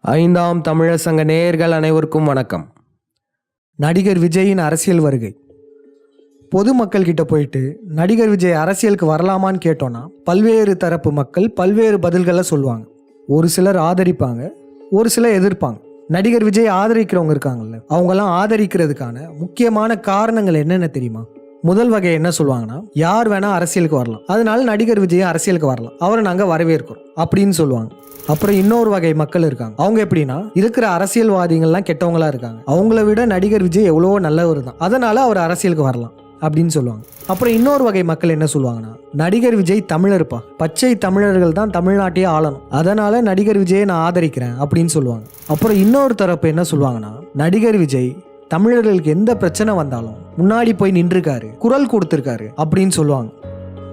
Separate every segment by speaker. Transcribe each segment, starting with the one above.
Speaker 1: ஐந்தாம் தமிழர் சங்க நேயர்கள் அனைவருக்கும் வணக்கம். நடிகர் விஜயின் அரசியல் வருகை. பொதுமக்கள் கிட்ட போயிட்டு நடிகர் விஜய் அரசியலுக்கு வரலாமான்னு கேட்டோன்னா பல்வேறு தரப்பு மக்கள் பல்வேறு பதில்களை சொல்லுவாங்க. ஒரு சிலர் ஆதரிப்பாங்க, ஒரு சிலர் எதிர்ப்பாங்க. நடிகர் விஜய் ஆதரிக்கிறவங்க இருக்காங்கல்ல, அவங்கெல்லாம் ஆதரிக்கிறதுக்கான முக்கியமான காரணங்கள் என்னென்ன தெரியுமா? முதல் வகை என்ன சொல்லுவாங்கன்னா, யார் வேணா அரசியலுக்கு வரலாம், அதனால நடிகர் விஜய் அரசியலுக்கு வரலாம், அவரை நாங்கள் வரவேற்கிறோம் அப்படின்னு சொல்லுவாங்க. அப்புறம் இன்னொரு வகை மக்கள் இருக்காங்க. அவங்க எப்படின்னா, இருக்கிற அரசியல்வாதிகள்லாம் கெட்டவங்களா இருக்காங்க, அவங்கள விட நடிகர் விஜய் எவ்வளவோ நல்லவர் தான், அதனால அவர் அரசியலுக்கு வரலாம் அப்படின்னு சொல்லுவாங்க. அப்புறம் இன்னொரு வகை மக்கள் என்ன சொல்லுவாங்கன்னா, நடிகர் விஜய் தமிழர்ப்பா, பச்சை தமிழர்கள் தான் தமிழ்நாட்டையே ஆளணும், அதனால நடிகர் விஜயை நான் ஆதரிக்கிறேன் அப்படின்னு சொல்லுவாங்க. அப்புறம் இன்னொரு தரப்பு என்ன சொல்லுவாங்கன்னா, நடிகர் விஜய் தமிழர்களுக்கு எந்த பிரச்சனை வந்தாலும் முன்னாடி போய் நின்றுருக்காரு, குரல் கொடுத்துருக்காரு அப்படின்னு சொல்லுவாங்க.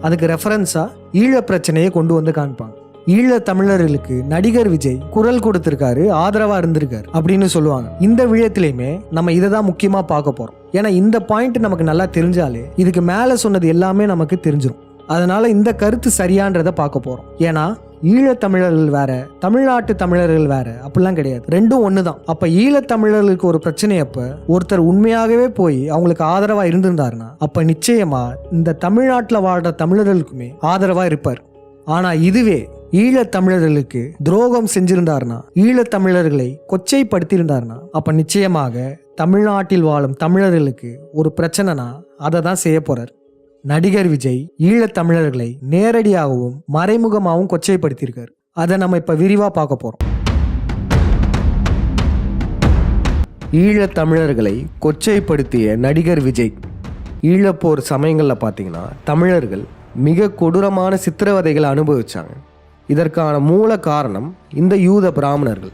Speaker 1: அதுக்கு ரெஃபரன்ஸா ஈழ பிரச்சனையை கொண்டு வந்து காண்பாங்க. ஈழ தமிழர்களுக்கு நடிகர் விஜய் குரல் கொடுத்திருக்காரு, ஆதரவா இருந்திருக்காரு அப்படின்னு சொல்லுவாங்க. இந்த விழயத்திலையுமே நம்ம இதை தான் முக்கியமா பார்க்க போறோம். ஏன்னா இந்த பாயிண்ட் நமக்கு நல்லா தெரிஞ்சாலே இதுக்கு மேல சொன்னது எல்லாமே நமக்கு தெரிஞ்சிடும். அதனால இந்த கருத்து சரியான்றதை பார்க்க போறோம். ஏன்னா ஈழத் தமிழர்கள் வேற, தமிழ்நாட்டு தமிழர்கள் வேற அப்படிலாம் கிடையாது, ரெண்டும் ஒண்ணுதான். அப்ப ஈழத் தமிழர்களுக்கு ஒரு பிரச்சனை அப்ப ஒருத்தர் உண்மையாகவே போய் அவங்களுக்கு ஆதரவா இருந்திருந்தாருன்னா அப்ப நிச்சயமா இந்த தமிழ்நாட்டுல வாழ்ற தமிழர்களுக்குமே ஆதரவா இருப்பார். ஆனா இதுவே ஈழத் தமிழர்களுக்கு துரோகம் செஞ்சிருந்தாருன்னா, ஈழத் தமிழர்களை கொச்சைப்படுத்தியிருந்தாருன்னா அப்ப நிச்சயமாக தமிழ்நாட்டில் வாழும் தமிழர்களுக்கு ஒரு பிரச்சனைனா அதை தான் செய்ய போறார். நடிகர் விஜய் ஈழத் தமிழர்களை நேரடியாகவும் மறைமுகமாகவும் கொச்சைப்படுத்தியிருக்காரு. அதை நம்ம இப்ப விரிவா பார்க்க போறோம். ஈழத் தமிழர்களை கொச்சைப்படுத்திய நடிகர் விஜய். ஈழப்போர் சமயங்களில் பார்த்தீங்கன்னா தமிழர்கள் மிக கொடூரமான சித்திரவதைகளை அனுபவிச்சாங்க. இதற்கான மூல காரணம் இந்த யூத பிராமணர்கள்.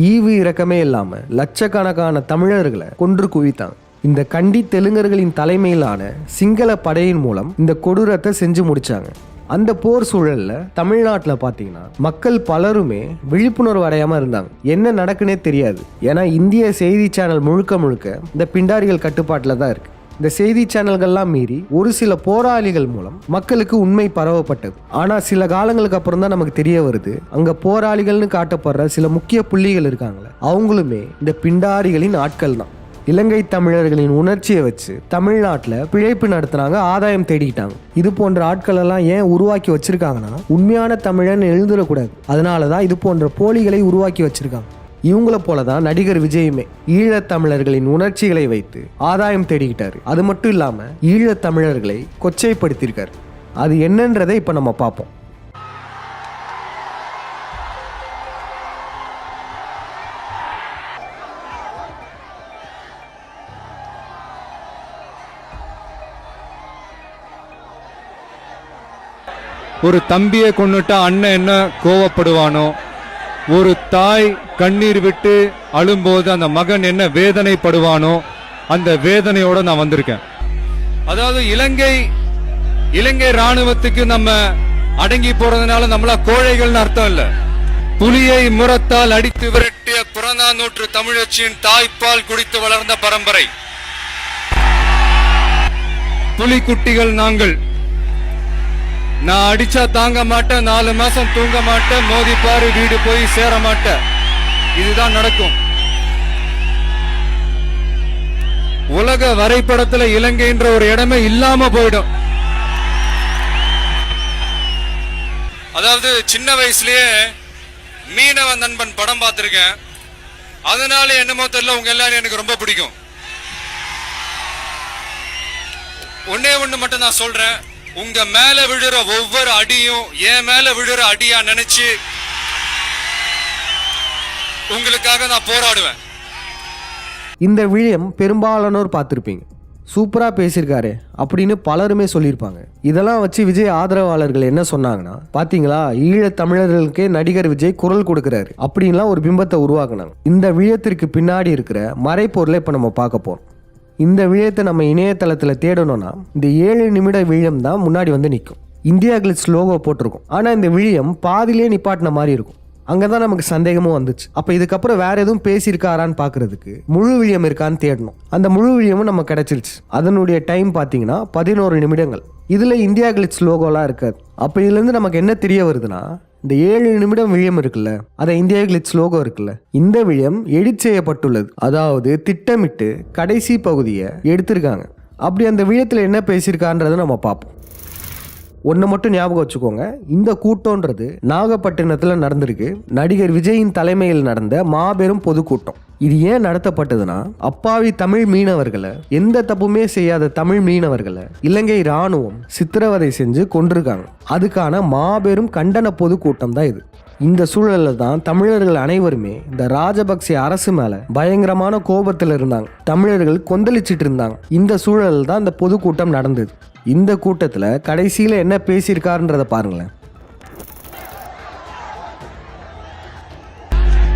Speaker 1: ஈவு இரக்கமே இல்லாமல் லட்சக்கணக்கான தமிழர்களை கொன்று குவித்தாங்க. இந்த கண்டி தெலுங்கர்களின் தலைமையிலான சிங்கள படையின் மூலம் இந்த கொடூரத்தை செஞ்சு முடிச்சாங்க. அந்த போர் சூழல்ல தமிழ்நாட்டில் பார்த்தீங்கன்னா மக்கள் பலருமே விழிப்புணர்வு அடையாம இருந்தாங்க. என்ன நடக்குன்னே தெரியாது. ஏன்னா இந்திய செய்தி சேனல் முழுக்க இந்த பிண்டாரிகள் கட்டுப்பாட்டில் தான் இருக்கு. இந்த செய்தி சேனல்கள்லாம் மீறி ஒரு சில போராளிகள் மூலம் மக்களுக்கு உண்மை பரவப்பட்டது. ஆனா சில காலங்களுக்கு அப்புறம் தான் நமக்கு தெரிய வருது, அங்க போராளிகள்னு காட்டப்படுற சில முக்கிய புள்ளிகள் இருக்காங்களே, அவங்களுமே இந்த பிண்டாரிகளின் ஆட்கள் தான். இலங்கை தமிழர்களின் உணர்ச்சியை வச்சு தமிழ்நாட்டில் பிழைப்பு நடத்துனாங்க, ஆதாயம் தேடிக்கிட்டாங்க. இது போன்ற ஆட்கள் எல்லாம் ஏன் உருவாக்கி வச்சிருக்காங்கன்னா, உண்மையான தமிழன் எழுந்துடக்கூடாது, அதனாலதான் இது போன்ற போலிகளை உருவாக்கி வச்சிருக்காங்க. இவங்கள போலதான் நடிகர் விஜயுமே ஈழத் தமிழர்களின் உணர்ச்சிகளை வைத்து ஆதாயம் தேடிக்கிட்டாரு. அது மட்டும் இல்லாம ஈழத் தமிழர்களை கொச்சைப்படுத்தியிருக்காரு. அது என்னன்றதை இப்ப நம்ம பார்ப்போம்.
Speaker 2: ஒரு தம்பியை கொன்னுட்டா அண்ணன் என்ன கோவப்படுவானோ, ஒரு தாய் கண்ணீர் விட்டு அழும்போது அந்த மகன் என்ன வேதனைப்படுவானோ, அந்த வேதனையோட நான் வந்திருக்கேன். அதாவது இலங்கை ராணுவத்துக்கு நம்ம அடங்கி போறதுனால நம்மள கோழைகள்னு அர்த்தம் இல்ல. புலியை முரத்தால் அடித்து விரட்டிய புறநானூற்று தமிழச்சியின் தாய்ப்பால் குடித்து வளர்ந்த பரம்பரை புலிக்குட்டிகள் நாங்கள். நான் அடிச்சா தாங்க மாட்டேன், 4 மாசம் தூங்க மாட்டேன், மோதி பாரு வீடு போய் சேர மாட்டேன். இதுதான் நடக்கும். உலக வரைபடத்துல இலங்கைன்ற ஒரு இடமே இல்லாம போயிடும். அதாவது சின்ன வயசுலயே மீனவ நண்பன் படம் பார்த்திருக்கேன். அதனால என்னமோ தெரியல, உங்க எல்லாரும் எனக்கு ரொம்ப பிடிக்கும். ஒன்னே ஒண்ணு மட்டும் நான் சொல்றேன், உங்க மேல விழுற ஒவ்வொரு அடியும் என் மேல விழுற அடியா நினைச்சு உங்களுக்காக நான் போராடுவேன்.
Speaker 1: இந்த விழயம் பெரும்பாலானோர் பார்த்திருப்பீங்க. சூப்பரா பேசியிருக்காரு அப்படின்னு பலருமே சொல்லியிருப்பாங்க. இதெல்லாம் வச்சு விஜய் ஆதரவாளர்கள் என்ன சொன்னாங்கன்னா, பாத்தீங்களா ஈழத் தமிழர்களுக்கே நடிகர் விஜய் குரல் கொடுக்கிறாரு அப்படின்லாம் ஒரு பிம்பத்தை உருவாக்குனாங்க. இந்த விழயத்திற்கு பின்னாடி இருக்கிற மறைப்பொருளை இப்ப நம்ம பார்க்க போறோம். இந்த விழயத்தை நம்ம இணையதளத்தில் தேடணும்னா இந்த 7 நிமிட விழயம் தான் முன்னாடி வந்து நிற்கும். இந்தியா கிளிட்ஸ் லோகோ போட்டிருக்கும். ஆனால் இந்த விழயம் பாதிலே நிப்பாட்டின மாதிரி இருக்கும். அங்கதான் நமக்கு சந்தேகமும் வந்துச்சு. அப்ப இதுக்கப்புறம் வேற எதுவும் பேசியிருக்காரான்னு பாக்குறதுக்கு முழு விழியம் இருக்கான்னு தேடணும். அந்த முழு விழியமும் நம்ம கிடைச்சிருச்சு. அதனுடைய டைம் பாத்தீங்கன்னா 11 நிமிடங்கள். இதுல இந்தியா கிளிட்ஸ் லோகோலாம் இருக்காது. அப்ப இதுல இருந்து நமக்கு என்ன தெரிய வருதுன்னா, இந்த 7 நிமிடம் விழியம் இருக்குல்ல, அதை இந்தியா கிளிட்ஸ் லோகோ இருக்குல்ல, இந்த விழியம் எடிட் செய்யப்பட்டுள்ளது. அதாவது திட்டமிட்டு கடைசி பகுதியை எடுத்திருக்காங்க. அப்படி அந்த விழியத்தில் என்ன பேசியிருக்கான்றதை நம்ம பார்ப்போம். ஒன்று மட்டும் ஞாபகம் வச்சுக்கோங்க, இந்த கூட்டம்ன்றது நாகப்பட்டினத்தில் நடந்திருக்கு. நடிகர் விஜயின் தலைமையில் நடந்த மாபெரும் பொதுக்கூட்டம். இது ஏன் நடத்தப்பட்டதுன்னா, அப்பாவி தமிழ் மீனவர்களை, எந்த தப்புமே செய்யாத தமிழ் மீனவர்களை இலங்கை இராணுவம் சித்திரவதை செஞ்சு கொண்டிருக்காங்க. அதுக்கான மாபெரும் கண்டன பொதுக்கூட்டம் தான் இது. இந்த சூழலில் தான் தமிழர்கள் அனைவருமே இந்த ராஜபக்சே அரசு மேலே பயங்கரமான கோபத்தில் இருந்தாங்க. தமிழர்கள் கொந்தளிச்சிட்டு இருந்தாங்க. இந்த சூழலில் தான் இந்த பொதுக்கூட்டம் நடந்தது. இந்த கூட்டத்தில் கடைசியில் என்ன பேசியிருக்காருன்றதை பாருங்களேன்.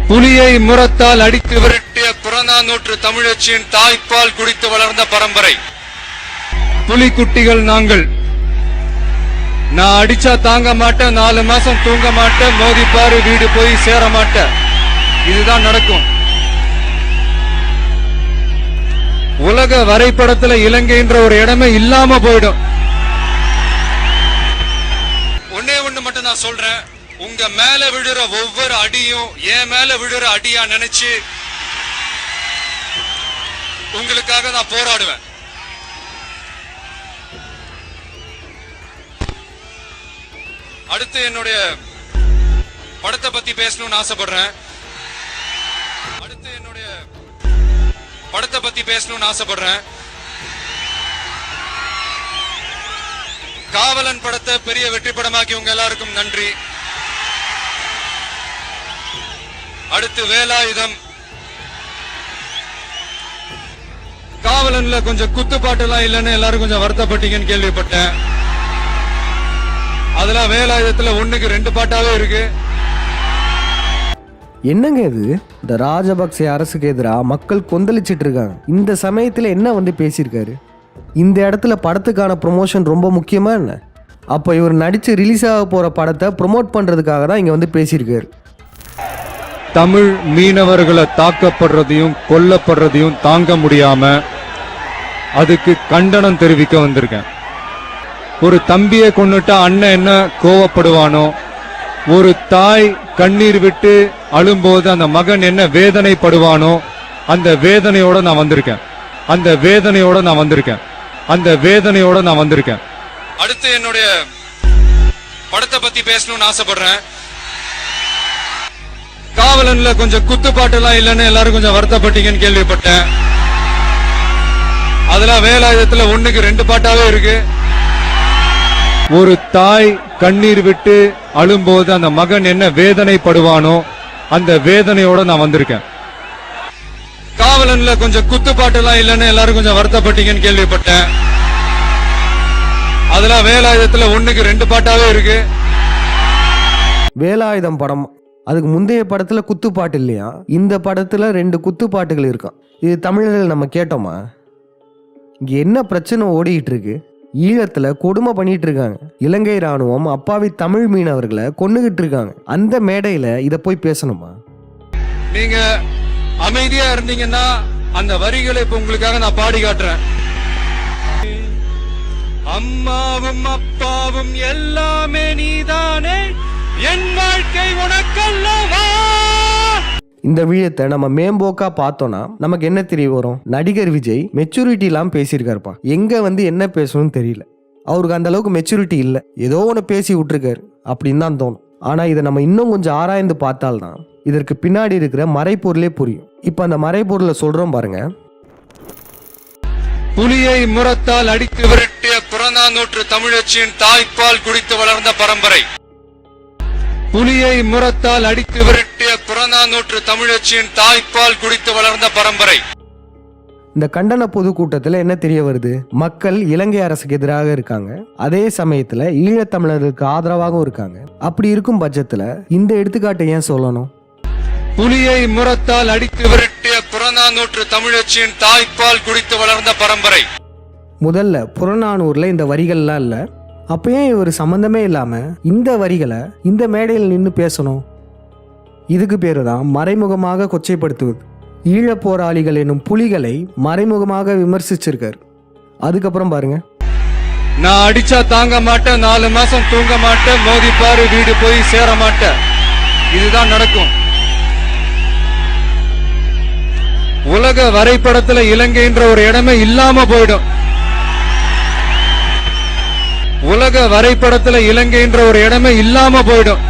Speaker 2: புலியை முரத்தால் அடித்து விரட்டிய புறநானூற்று தமிழச்சியின் தாய்ப்பால் குடித்து வளர்ந்த பரம்பரை புலிக்குட்டிகள் நாங்கள். நான் அடிச்சா தாங்க மாட்டேன், 4 மாசம் தூங்க மாட்டேன், மோதிப்பாரு வீடு போய் சேர மாட்டேன். இதுதான் நடக்கும். உலக வரைபடத்துல இலங்கைன்ற ஒரு இடமே இல்லாம போயிடும். ஒன்னே ஒண்ணு மட்டும் நான் சொல்றேன், உங்க மேல விழுற ஒவ்வொரு அடியும் என் மேல விழுற அடியா நினைச்சு உங்களுக்காக நான் போராடுவேன். அடுத்து என்னுடைய படத்தை பத்தி பேசணும்னு ஆசைப்படுறேன். காவலன் படத்தை பெரிய வெற்றி படமாக்கி உங்க எல்லாருக்கும் நன்றி. அடுத்து வேலாயுதம். காவலன்ல கொஞ்சம் குத்துப்பாட்டு எல்லாம் இல்லைன்னு எல்லாரும் கொஞ்சம் வருத்தப்பட்டீங்கன்னு கேள்விப்பட்டேன். அதெல்லாம் வேலாயுதத்துல 1க்கு 2 பாட்டாவே இருக்கு.
Speaker 1: என்னங்க இது? இந்த ராஜபக்சே அரசுக்கு எதிராக மக்கள் கொந்தளிச்சிட்டு இருக்காங்க. இந்த சமயத்தில் என்ன பேசியிருக்காரு? இந்த இடத்துல படத்துக்கான ப்ரொமோஷன் ரொம்ப முக்கியமா என்ன? அப்போ இவர் நடித்து ரிலீஸ் ஆக போகிற படத்தை ப்ரொமோட் பண்ணுறதுக்காக தான் இங்கே பேசியிருக்காரு.
Speaker 2: தமிழ் மீனவர்களை தாக்கப்படுறதையும் கொல்லப்படுறதையும் தாங்க முடியாம அதுக்கு கண்டனம் தெரிவிக்க வந்திருக்கேன். ஒரு தம்பியை கொன்னுட்டா அண்ணன் என்ன கோவப்படுவானோ, ஒரு தாய் கண்ணீர் விட்டு அழும்போது அந்த மகன் என்ன வேதனைப்படுவானோ, அந்த வேதனையோட நான் வந்திருக்கேன். அடுத்து என்னுடைய படத்தை பத்தி பேசணும்னு ஆசைப்படுறேன். காவலன்ல கொஞ்சம் குத்துப்பாட்டு எல்லாம் இல்லைன்னு எல்லாரும் கொஞ்சம் வருத்தப்பட்டீங்கன்னு கேள்விப்பட்டேன். அதெல்லாம் வேலாயுதத்துல 1க்கு 2 பாட்டாவே இருக்கு. ஒரு தாய் கண்ணீர் விட்டு அழும்போது அந்த மகன் என்ன வேதனைப்படுவானோ, அந்த வேதனையோட நான் வந்திருக்கேன். காவலன்ல கொஞ்சம் குத்துப்பாட்டு எல்லாம் இல்லைன்னு எல்லாரும் கொஞ்சம் வருத்தப்பட்டீங்கன்னு கேள்விப்பட்டேன். அதெல்லாம் வேலாயுதத்துல 1க்கு 2 பாட்டாவே இருக்கு.
Speaker 1: வேலாயுதம் படம், அதுக்கு முந்தைய படத்துல குத்துப்பாட்டு இல்லையா? இந்த படத்துல 2 குத்துப்பாட்டுகள் இருக்கான். இது தமிழர்கள் நம்ம கேட்டோமா? இங்க என்ன பிரச்சனை ஓடிட்டு இருக்கு? ஈழத்துல கொடுமை பண்ணிட்டு இருக்காங்க. இலங்கை ராணுவம் அப்பாவி தமிழ் மீனவர்களை கொன்னுகிட்டு இருக்காங்க. அந்த மேடையில இத போய் பேசணுமா?
Speaker 2: நீங்க அமைதியா இருந்தீங்கன்னா அந்த வரிகளை இப்ப உங்களுக்காக நான் பாடி காட்டுறேன். அம்மாவும் அப்பாவும் எல்லாமே நீதானே, என் வாழ்க்கை உனக்கல்லவா.
Speaker 1: இந்த விழத்தை நம்ம மேம்போக்கா பார்த்தோம்னா நமக்கு என்ன தெரிய வரும்? நடிகர் விஜய் மெச்சூரிட்டி இல்லாம பேசியிருக்காருப்பா. எங்க என்ன பேசணும்னு தெரியல. அவருக்கு அந்த அளவுக்கு மெச்சூரிட்டி இல்லை. ஏதோ ஒன்று பேசி விட்டுருக்காரு அப்படின்னு தான் தோணும். ஆனா இதை நம்ம இன்னும் கொஞ்சம் ஆராய்ந்து பார்த்தால்தான் இதற்கு பின்னாடி இருக்கிற மறைப்பொருளே புரியும். இப்ப அந்த மறைப்பொருளை சொல்றோம் பாருங்க.
Speaker 2: புலியை முரத்தால் அடித்து விரட்டிய புறநானூற்று தமிழச்சியின் தாய்ப்பால் குடித்து வளர்ந்த பரம்பரை. புலியை முரத்தால் அடித்து விரட்டிய புறநானூற்று தமிழச்சியின் தாய்ப்பால் குடித்து வளர்ந்த பரம்பரை.
Speaker 1: இந்த கண்டன பொதுக்கூட்டத்தில் என்ன தெரிய வருது? மக்கள் இலங்கை அரசுக்கு எதிராக இருக்காங்க, அதே சமயத்துல ஈழத்தமிழர்களுக்கு ஆதரவாகவும் இருக்காங்க. அப்படி இருக்கும் பட்சத்துல இந்த எடுத்துக்காட்டை ஏன் சொல்லணும்?
Speaker 2: புலியை முரத்தால் அடித்து விரட்டிய புறநானூற்று தமிழச்சியின் தாய்ப்பால் குடித்து வளர்ந்த பரம்பரை.
Speaker 1: முதல்ல புறநானூர்ல இந்த வரிகள்லாம் இல்ல. அப்ப ஏன் இவர் சம்பந்தமே இல்லாம இந்த வரிகளை இந்த மேடையில் நின்று பேசணும்? இதுக்கு பேரு தான் மறைமுகமாக கொச்சைப்படுத்துவது. ஈழ போராளிகள் என்னும் புலிகளை மறைமுகமாக விமர்சிச்சிருக்காரு. அதுக்கப்புறம் பாருங்க.
Speaker 2: நான் அடிச்சா தாங்க மாட்டேன், 4 மாசம் தூங்க மாட்டேன், மோதிப்பாரு வீடு போய் சேர மாட்டேன். இதுதான் நடக்கும். உலக வரைபடத்துல இலங்கைன்ற ஒரு இடமே இல்லாம போயிடும். உலக வரைபடத்துல இலங்கைன்ற ஒரு இடமே இல்லாம போயிடும்.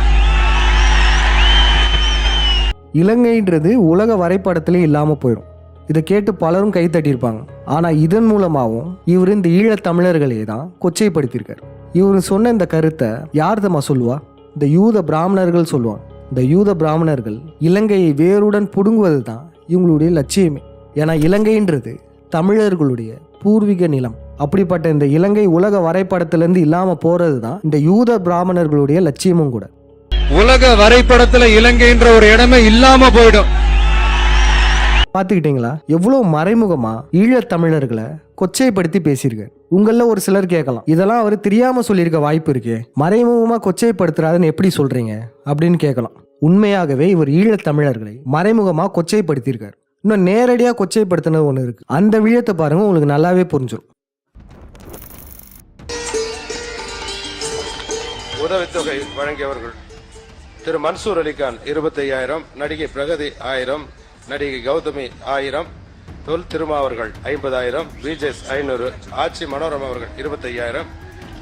Speaker 1: இலங்கைன்றது உலக வரைபடத்திலே இல்லாம போயிடும். இதை கேட்டு பலரும் கை தட்டியிருப்பாங்க. ஆனா இதன் மூலமாகவும் இவர் இந்த ஈழத் தமிழர்களே தான் கொச்சைப்படுத்தியிருக்காரு. இவர் சொன்ன இந்த கருத்தை யார் தம்மா சொல்லுவா? இந்த யூத பிராமணர்கள் சொல்லுவாங்க. இந்த யூத பிராமணர்கள் இலங்கையை வேருடன் புடுங்குவது தான் இவங்களுடைய லட்சியமே. ஏன்னா இலங்கைன்றது தமிழர்களுடைய பூர்வீக நிலம். அப்படிப்பட்ட இந்த இலங்கை உலக வரைபடத்திலிருந்து இல்லாம போறது தான் இந்த யூத பிராமணர்களுடைய லட்சியமும் கூட.
Speaker 2: உலக வரைபடத்துல இலங்கைன்ற ஒரு இடமே இல்லாம போயிடும்.
Speaker 1: பாத்துக்கிட்டீங்களா எவ்வளவு மறைமுகமா ஈழத் தமிழர்களை கொச்சைப்படுத்தி பேசியிருக்காரு. உங்கள ஒரு சிலர் கேட்கலாம், இதெல்லாம் அவர் தெரியாம சொல்லியிருக்க வாய்ப்பு இருக்கே, மறைமுகமா கொச்சைப்படுத்துறாருன்னு எப்படி சொல்றீங்க அப்படின்னு கேட்கலாம். உண்மையாகவே இவர் ஈழத் தமிழர்களை மறைமுகமா கொச்சைப்படுத்தியிருக்காரு. இன்னும் நேரடியா கொச்சைப்படுத்தினது ஒண்ணு இருக்கு. அந்த விழத்தை பாருங்க, உங்களுக்கு நல்லாவே புரிஞ்சிடும்.
Speaker 3: உதவித்தொகை வழங்கியவர்கள் திரு மன்சூர் அலிகான் 25,000, நடிகை பிரகதி 1000, நடிகை கௌதமி 1000, தொல் திருமா அவர்கள் 50,000, விஜேஸ் 500, ஆட்சி மனோரமா அவர்கள் 25,000,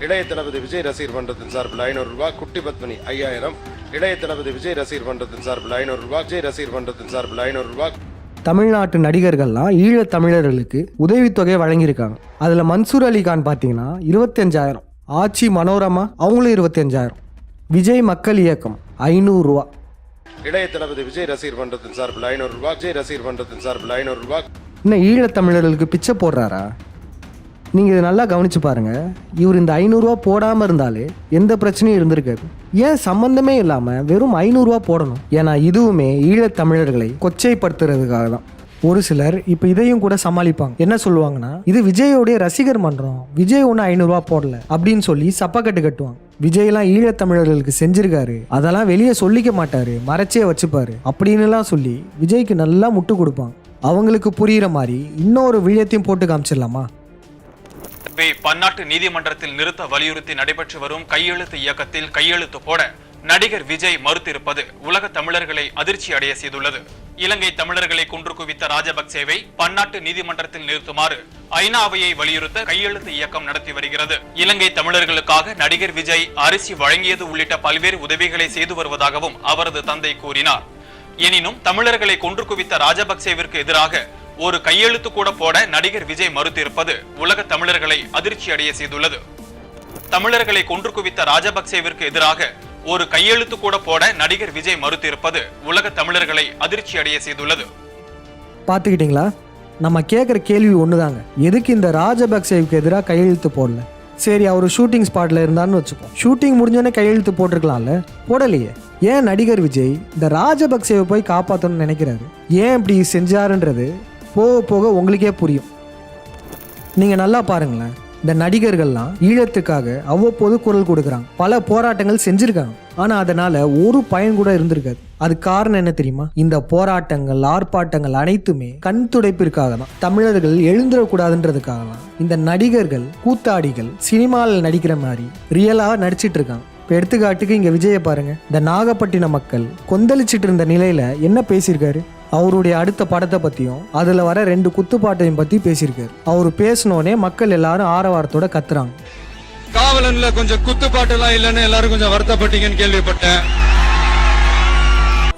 Speaker 3: இளைய தளபதி விஜய் ரசிகர் மன்றத்தின் சார்பில் 500 ரூபாய், குட்டி பத்மினி 5000, இளைய தளபதி விஜய் ரசிகர் மன்றத்தின் சார்பில் 500 ரூபாய், விஜய் ரசிகர் மன்றத்தின் சார்பில் 500 ரூபாய்.
Speaker 1: தமிழ்நாட்டு நடிகர்கள்லாம் ஈழத் தமிழர்களுக்கு உதவித்தொகை வழங்கியிருக்காங்க. அதுல மன்சூர் அலிகான் பாத்தீங்கன்னா 25,000, ஆட்சி மனோரமா அவங்களும் 25,000, விஜய் மக்கள் இயக்கம் 500 ரூபா,
Speaker 3: இளைய தளபதி விஜய் ரசிகர் மன்றத்தின் சார்பில் 500 ரூபாய், விஜய் ரசிகர் மன்றத்தின் சார்பில் 500 ரூபாய்.
Speaker 1: இன்னும் ஈழத் தமிழர்களுக்கு பிச்சை போடுறாரா? நீங்க இதை நல்லா கவனிச்சு பாருங்க. இவர் இந்த 500 ரூபா போடாம இருந்தாலே எந்த பிரச்சனையும் இருந்திருக்காது. ஏன் சம்பந்தமே இல்லாம வெறும் 500 ரூபா போடணும்? ஏன்னா இதுவுமே ஈழத் தமிழர்களை கொச்சைப்படுத்துறதுக்காக தான். ஒரு சிலர் இப்ப இதையும் கூட சமாளிப்பாங்க. என்ன சொல்லுவாங்கன்னா, இது விஜயோடைய ரசிகர் மன்றம், விஜய் ஒன்னும் 500 ரூபா போடல அப்படின்னு சொல்லி சப்பக்கட்டு கட்டுவாங்க. விஜய் எல்லாம் ஈழத் தமிழர்களுக்கு செஞ்சிருக்காரு, அதெல்லாம் வெளியே சொல்லிக்க மாட்டாரு, மறைச்சே வச்சுப்பாரு அப்படின்னு எல்லாம் சொல்லி விஜய்க்கு நல்லா முட்டு கொடுப்பாங்க. அவங்களுக்கு புரியுற மாதிரி இன்னொரு விழயத்தையும் போட்டு காமிச்சிடலாமா?
Speaker 4: பன்னாட்டு நீதிமன்றத்தில் நிறுத்த வலியுறுத்தி நடைபெற்று வரும் கையெழுத்து இயக்கத்தில் கையெழுத்து போட நடிகர் விஜய் மறுத்திருப்பது உலக தமிழர்களை அதிர்ச்சி அடைய செய்துள்ளது. இலங்கை தமிழர்களை குன்று குவித்த ராஜபக்சேவை பன்னாட்டு நீதிமன்றத்தில் நிறுத்துமாறு ஐநாவையை வலியுறுத்த கையெழுத்து இயக்கம் நடத்தி வருகிறது. இலங்கை தமிழர்களுக்காக நடிகர் விஜய் அரிசி வழங்கியது உள்ளிட்ட பல்வேறு உதவிகளை செய்து வருவதாகவும் அவரது தந்தை கூறினார். எனினும் தமிழர்களை கொன்று குவித்த ராஜபக்சேவிற்கு எதிராக ஒரு கையெழுத்து கூட போட நடிகர் விஜய் மறுத்திருப்பது உலக தமிழர்களை அதிர்ச்சி அடைய செய்துள்ளது. தமிழர்களை கொன்று குவித்த ராஜபக்சேவிற்கு எதிராக ஒரு கையெழுத்து கூட போட நடிகர் விஜய் மறுத்திருப்பது உலக தமிழர்களை அதிர்ச்சி அடைய செய்துள்ளது.
Speaker 1: பாத்துக்கிட்டீங்களா? நம்ம கேட்குற கேள்வி ஒண்ணுதாங்க, எதுக்கு இந்த ராஜபக்சேவுக்கு எதிராக கையெழுத்து போடல? சரி, அவர் ஷூட்டிங் ஸ்பாட்ல இருந்தான்னு வச்சுப்போம். ஷூட்டிங் முடிஞ்சோடனே கையெழுத்து போட்டிருக்கலாம்ல, போடலையே. ஏன் நடிகர் விஜய் இந்த ராஜபக்சேவை போய் காப்பாற்றணும்னு நினைக்கிறாரு? ஏன் இப்படி செஞ்சாருன்றது போக போக உங்களுக்கே புரியும். நீங்க நல்லா பாருங்களேன், இந்த நடிகர்கள்லாம் ஈழத்துக்காக அவ்வப்போது குரல் கொடுக்குறாங்க, பல போராட்டங்கள் செஞ்சிருக்காங்க. ஆனா அதனால ஒரு பயன் கூட இருந்திருக்காது. அது காரணம் என்ன தெரியுமா? இந்த போராட்டங்கள், ஆர்ப்பாட்டங்கள் அனைத்துமே கண் துடைப்பிற்காக தான், தமிழர்கள் எழுந்துடக்கூடாதுன்றதுக்காக தான் இந்த நடிகர்கள், கூத்தாடிகள் சினிமாவில் நடிக்கிற மாதிரி ரியலா நடிச்சிட்டு இருக்காங்க. இப்போ எடுத்துக்காட்டுக்கு இங்க விஜயை பாருங்க. இந்த நாகப்பட்டினம் மக்கள் கொந்தளிச்சிட்டு இருந்த நிலையில என்ன பேசியிருக்காரு? அவருடைய அடுத்த படத்தை பத்தியும் அதுல வர 2 குத்துப்பாட்டையும் பத்தி பேசியிருக்காரு. அவரு பேசினோடனே மக்கள் எல்லாரும் ஆரவாரத்தோட கத்துறாங்க.
Speaker 2: காவலன்ல கொஞ்சம் குத்துப்பாட்டு எல்லாம் இல்லன்னு எல்லாரும் கொஞ்சம் வருத்தப்பட்டீங்கன்னு கேள்விப்பட்டேன்.